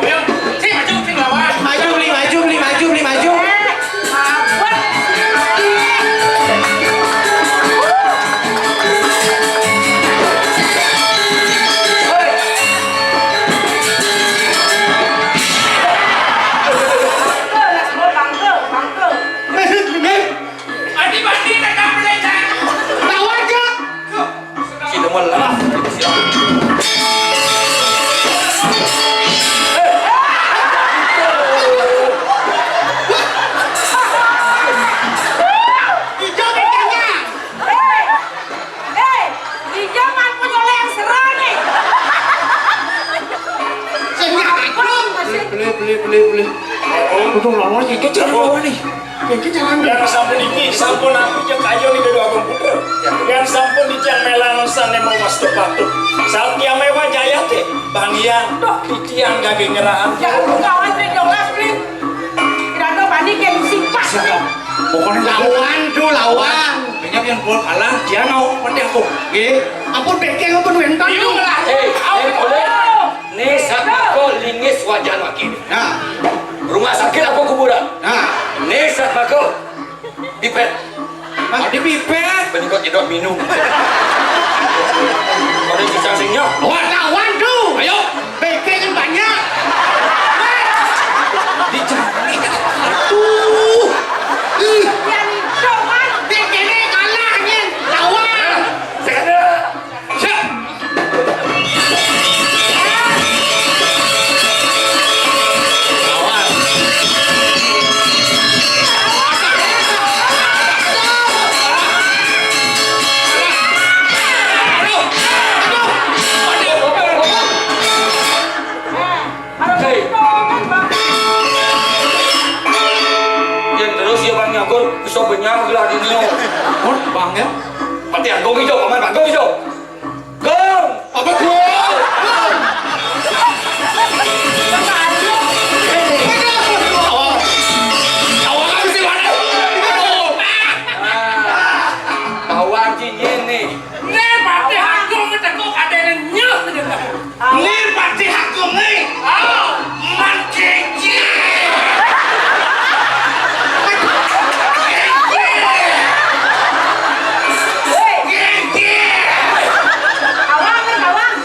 Ayo, si maju sing lawan. Maju beli maju. abad. Bangke. Adi-adi nak belajar. Lawan aja. Si demen lah. Hijau bengkelnya. Di zaman penyoleh yang serang nih. Beli. Udah lawan ini lawan nih. Yang jangan Yang sampun iki, sampun aku jeung kayo ni dedo agung putra. Yang sampun di tiang melanosan yang mau mas tepatut. Saat tiang mewah jaya teh, Bang Yang, di tiang gage nyerahan. Jangan kawan beli jogas beli. Tidak ada banding yang simpas nih. Pokoknya lawan tuh lawan. Banyak yang gol kalah, dia mau pada aku. Ampun bengkel ampun wentan. Boleh. Nih saat mako lingis wajan wakil. Nah, Rumah sakit apa kuburan? nah. Nih saat mako pipet. Adi pipet. Benikot jedok minum. Kau di kisah singnya. Lawan tuh. Ayo. Bengkel kan banyak. Dicari. Tuh. Yang doang. Bengkelnya kalah nih. Lawan. Sekarang. Siap. Lawan. Hei. Yang terus ya bang nyakul bisa benyang gelar di nio. Bang ya. Pati anggung hijau, paman anggung hijau. Gong. Apa gua? Awak apa sih mana? Tawang cincin nih. Nih pati hakung kita kok ada yang nyuh. Nih pati hakung nih. Oh, mancing. Awang.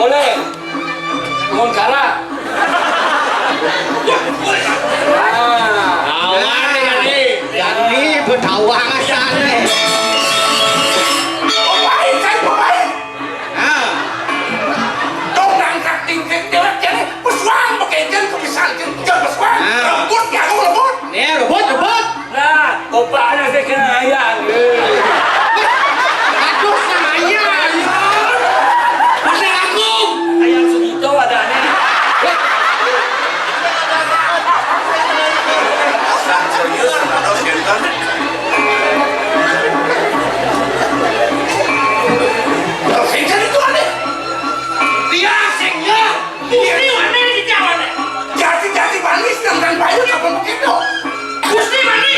boleh. Mohon kalah. Awan nih. Ini berdawang asane. Pemain kan pemain. Ah, Dong angkat tingkat dia jadi pesuang pakai jen kebiasaan jen pesuang. Lembut ya kamu lembut. nih rebut. Nah, opaknya saya kena ayam. Aduh saya. Pasang aku. Ayam Sugito adanya. Serius ada skentan. Skentan itu aneh. Dia asingnya. Gusti mana di jalan? Jati manis dengan bayu kapan begitu? Gusti mana?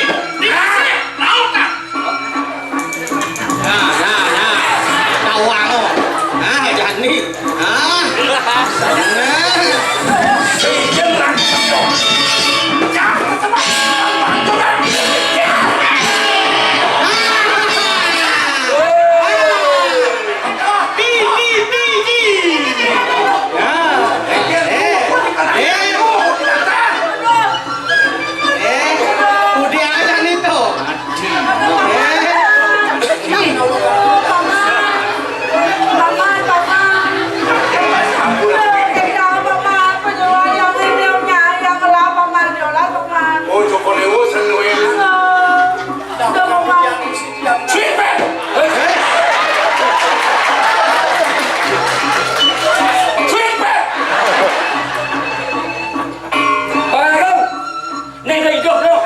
Di mana? Laut tak? Nah. Dawang oh. Ah, jani. Ah. Sejenak saja. Jangan teman. Udah aja nih tuh. Oh, Joko Dewo seneng. Sweet man. Sweet man. Barang. Nih dah hidup tu.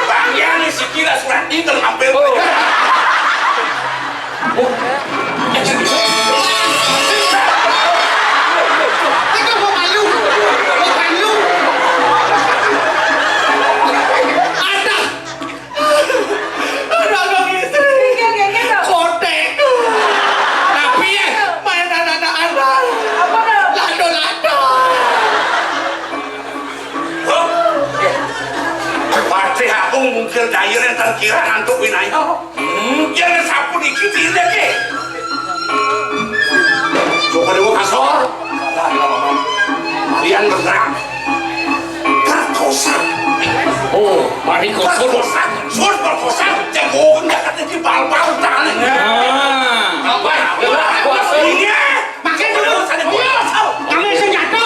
Bang yang ni sikit surat ni terlampau. Itu mau malu. Ada. Orang istri. Kotek. Tapi ya main anak-anak. Lado. Pasti aku mungkin daya yang terkira ngantuk winaya. Jangan sapu dikit ini ke. Joko Dewo kasor. Kalian bergerak. Perkosa. Oh, mari kau suruh. Perkosa. Suruh perkosa. Jago enggak kata di bal-bal tangan. Apa? Ini. Makin dulu. Ngambil senjata.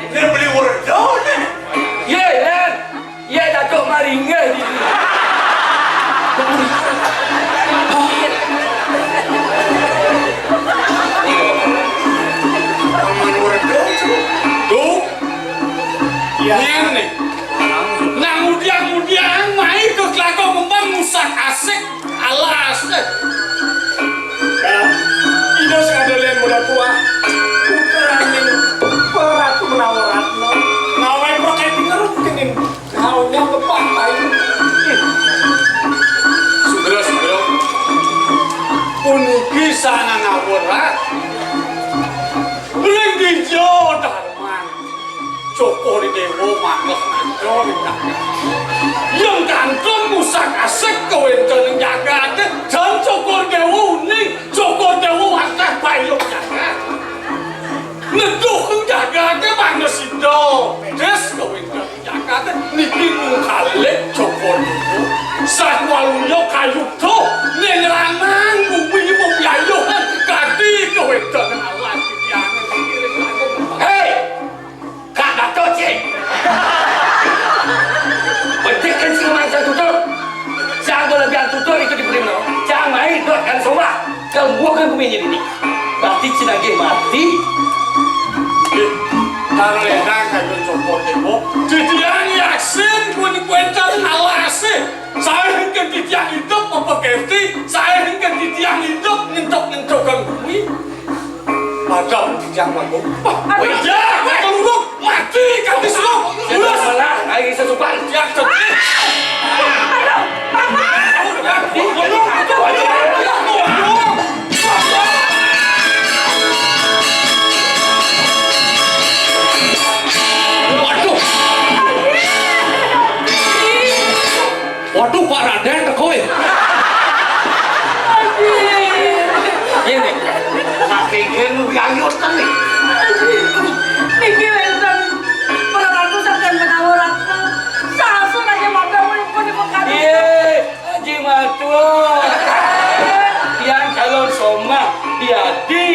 Ini beli wordau ni. Ye, Len. Ye Datuk Maringah ni. Tu. Ini. Nang mudian mai ke kelakon kembang musak asik alas. Ini sekadalian muda tua. Puterangin peratu menawaratno. Ngawai pakai pengerut kening. Kaunya kepakai. Sugro. Puniki sana ngawarat. Lenggijo Darman. Joko Dewo manggah nanjo yang ganteng musak asik kowe jeneng jagate jan Joko Dewo uning Joko Dewo akeh payung jagat neduh jagate manesindo des kowe jeneng jagate niki mung kalih Joko Dewo sakwalunya kayuto nyerangan bumi ayuhan kaki kowe jeneng alas titiange Hei, Kak Datuk Cik. Petikan si masa tutup. Jangan lebihan tutup itu diberi mana. Jangan main doakan sombak. Kalau buahkan bumi ini. Berarti Cinage mati. Karena kayu cokot itu, didiang yakin kuencal alase. Saya ingin didiang hidup mempekerti, saya ingin didiang hidup nyentok-nyentokan bumi. Padahal didiang lagu. Ya, kalau mati kami semua. Udah salah, ayo sesupan. Yang sedih. Aduh, Mama. Waduh, Pak Raden tekoy. Ini, saking kenu gayut kan nih. Niki wenten peranaku sampeyan menawaran. Sasun aja mabda pun dipekan. Iya, Haji Matur. Yang calon soma diadi.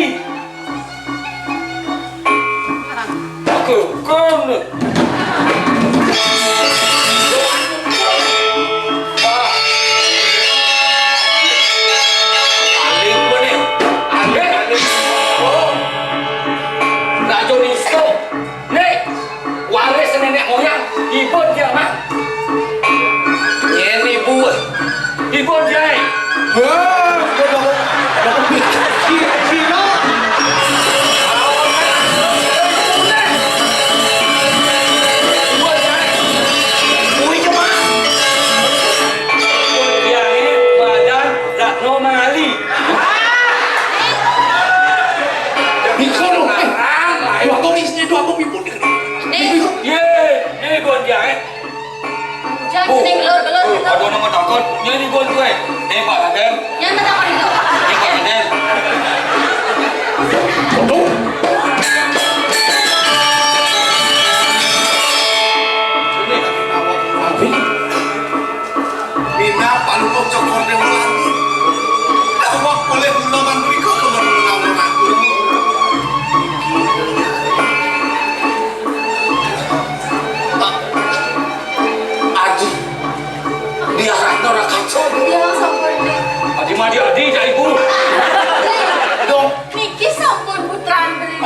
Aku kon. Ibu dia mah, ini ibu dia. Wah, dapat Cina. Ui cuma, ibu dia ini badan Ratno Mangali. Ikono, dua komisnya dua komi pun. Ye, ini ibu dia. Jangan seneng gelor-gelor gitu. Aduh nama takut, ini ibu gue. Ini Pak Raden, Jangan takut itu. ini Pak Raden. Waduh. Bina palu cokor dewa lagi. Awak boleh mulaman berikut teman-teman aku. Aji, dia Ratno Rakacau. Dia sampun. Aji mah dia adi jadi ibu. Dong. Niki sampun putran beli.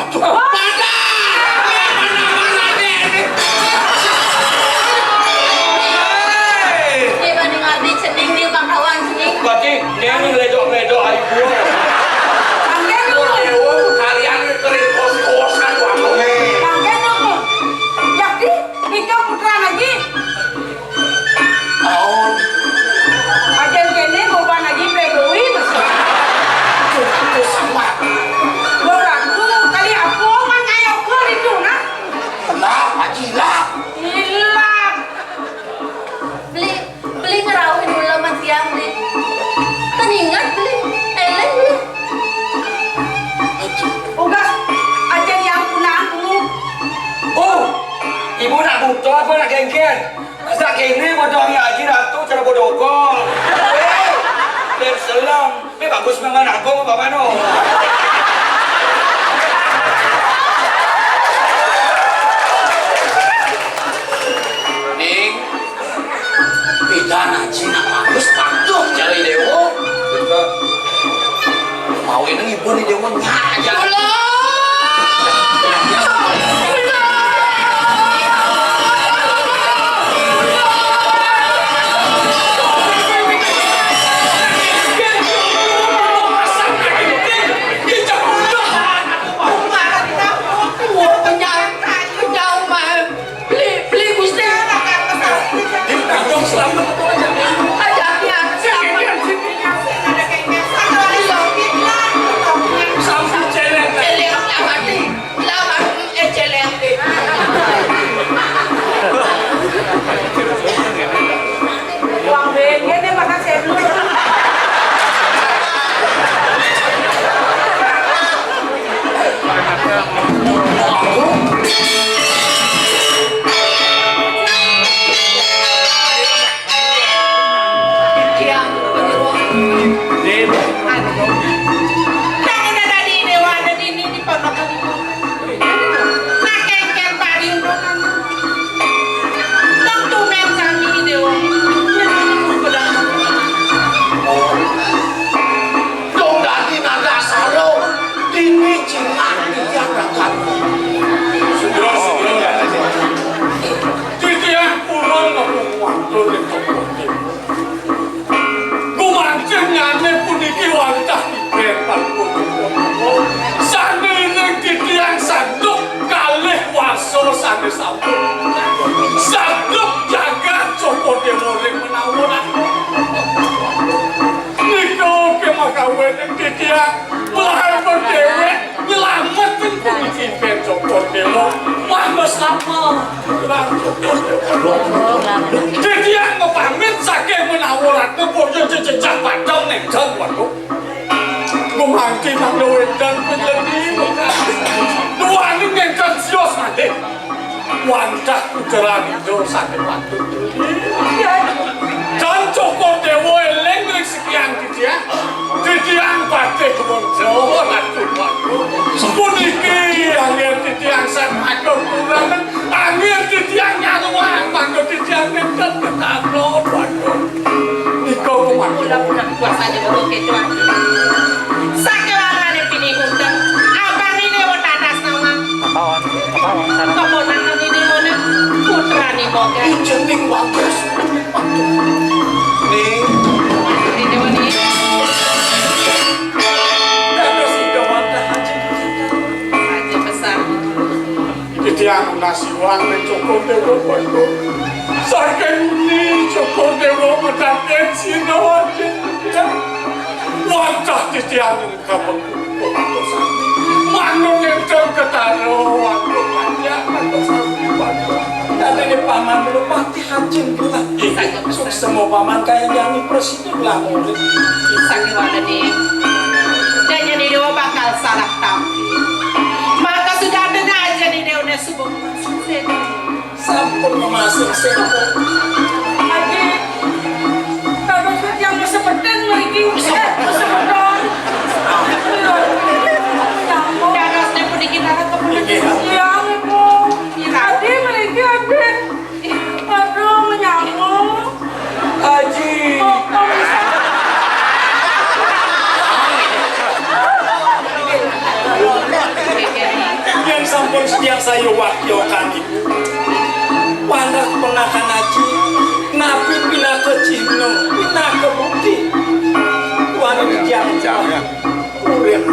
Dia banding ardi cening dia bangkawan cening. Berarti dia ini ledok-ledok ibu. Anggen dulu. Kalian kering kos-kosan wangi. Anggen dulu. Jadi, Ika putra lagi. Tahun Ajen kene boban lagi pegawai masih. itu sama. Boranku kali aku man ayo ke itu nah. Kenapa gila? Hilang. Beli ngerawin dulu sama tiang beli. Teningat beli. Eleng beli. Ugas ajen yang punangku. Oh, ibu nak butuh apa nak gengken? Masa kini bodoh yang Haji Ratu cara bodoh kok. Dan selang, ini bagus memang aku apa mana? Ning, pidana Cina bagus patuh cari dewo. Mau ini ibu nih dewo aja. Sampai celeng. belahan berdewe nyelamatin kulitin ben Joko Dewo mangos lama jadi yang ngepamit saking menawaran keboyo jejak padang neng jan waduh ngumangki nang wedan penjadi dua ini neng jan sios nanti wancah kujeran itu sakit waktu dan Joko Dewo eleng sekian titiang batik kebun Jawa dan puniki angin titiang saya kurang angin titiang nyaluang mangga titiang nekat ketablo waduh niko Budak-budak kuasanya baru kecuan sakewangan pini undang abang ini mau tadas nama keponakan ini mana putra nih boga jening bagus nih ini dewa nih aja besar titiang nasi wang Joko Dewo waduh saking ini Joko Dewo mendapat sinawatin wajah titiang ini kabel manung yang ketaro waduh banyak waduh dan ini paman belum mati hancin pula semua paman kayak yang presiden lah murid sakewangan nih dan jadi dewa bakal salah tapi maka sudah ada aja nih dewa subuh sampun memasuk sempur Aji, kalau yang sepedan mereka sepedon. Daras ni pun dikit darah kemudian. Ya, ibu. Tadi mereka ada. Aduh, menyambung. Haji yang sampun setiap saya wakyokan ibu wandak penakan haji nabi pindah ke Cino pindah ke Bukti wanita jam-jam urem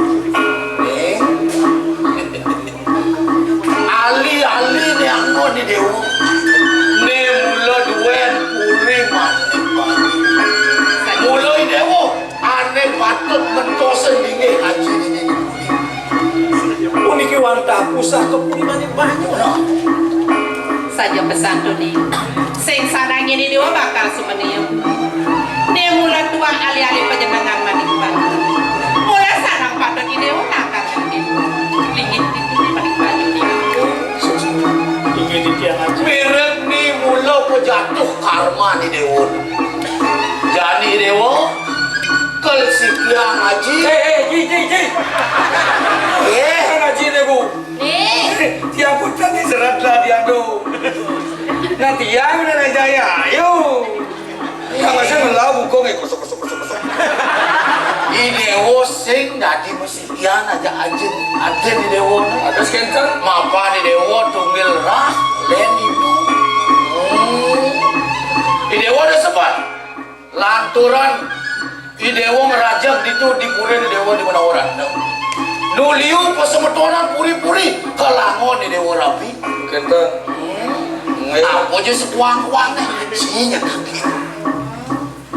Ali-ali ni anggo ni dewo ni mula duen puri manik bani mulai dewo aneh patut mentosen dingin haji ni uniki wanita pusat ke puri manik banyak saja pesan Doni. Sing sarang ini dewa bakal sumenium. Dia mula tua ali-ali penjenengan manikban. Mula sarang patut ini dewa nakal lingit itu manikban ini. ingin dia ngaji mirip ni mula pejatuh karma ni dewo jadi dewo kel sikiang haji ji ngaji deh bu tiap putar ni serat lah dia tu nanti yang udah jaya ayo yang masih melau bukong kosong ini dewo sing dadi mesikian aja ajen ni dewo ada skenter mapa ni dewo tunggil rah len ibu ini dewo ada sebab lanturan ini dewo ngerajak itu di puri ni dewo di mana orang nuliu pesemetonan puri-puri kelangon ni dewo rapi kentang apa je sekuang-kuang sinya kaki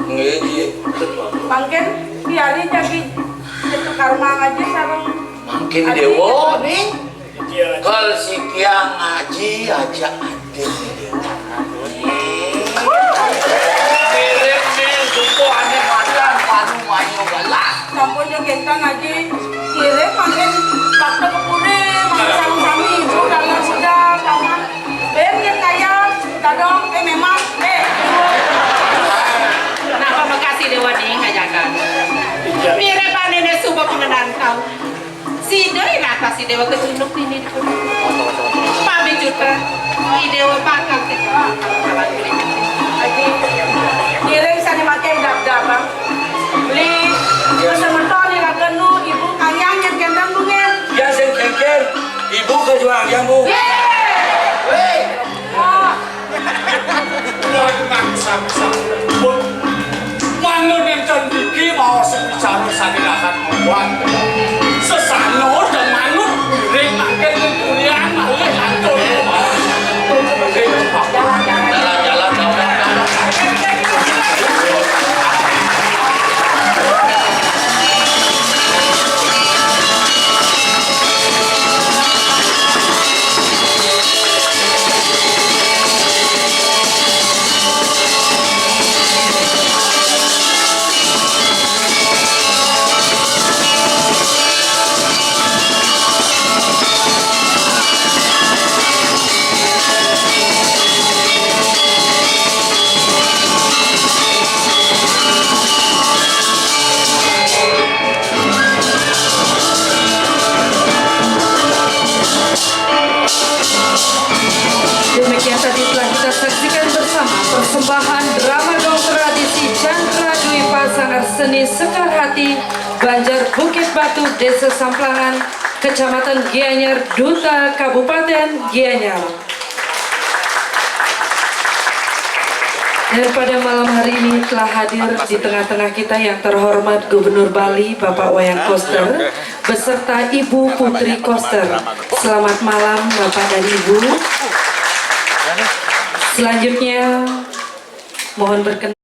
ngeji Mungkin biarin jadi itu karma aja sarang. makin dewo nih kalau sikiang ngaji aja adil mirip nih suku aneh madan panu mayu galak Sampun yang kita ngaji kirim makin waktu kepuri makin sami-sami ibu dalam sudah kawan yang kaya dadong memang kenapa makasih dewa nih ngajakan mirip aneh subuh pengenalan kau si dari rata si dewa keciluk ini pami juta si dewa bakal kita lagi kirim sana makin dap-dap beli sementara ni rakan nu ibu kayang yang gendang bunga ya sen kengker ibu kejuang yang bu Mangun yang cendiki mau sebicara sanirahan membuat sesano dan manut ring makin kuliah malih lantur jalan-jalan 1, Desa Samplangan, Kecamatan Gianyar, Duta Kabupaten Gianyar. Dan pada malam hari ini telah hadir di tengah-tengah kita yang terhormat Gubernur Bali Bapak Wayan Koster beserta Ibu Putri Koster. Selamat malam Bapak dan Ibu. Selanjutnya mohon berkenan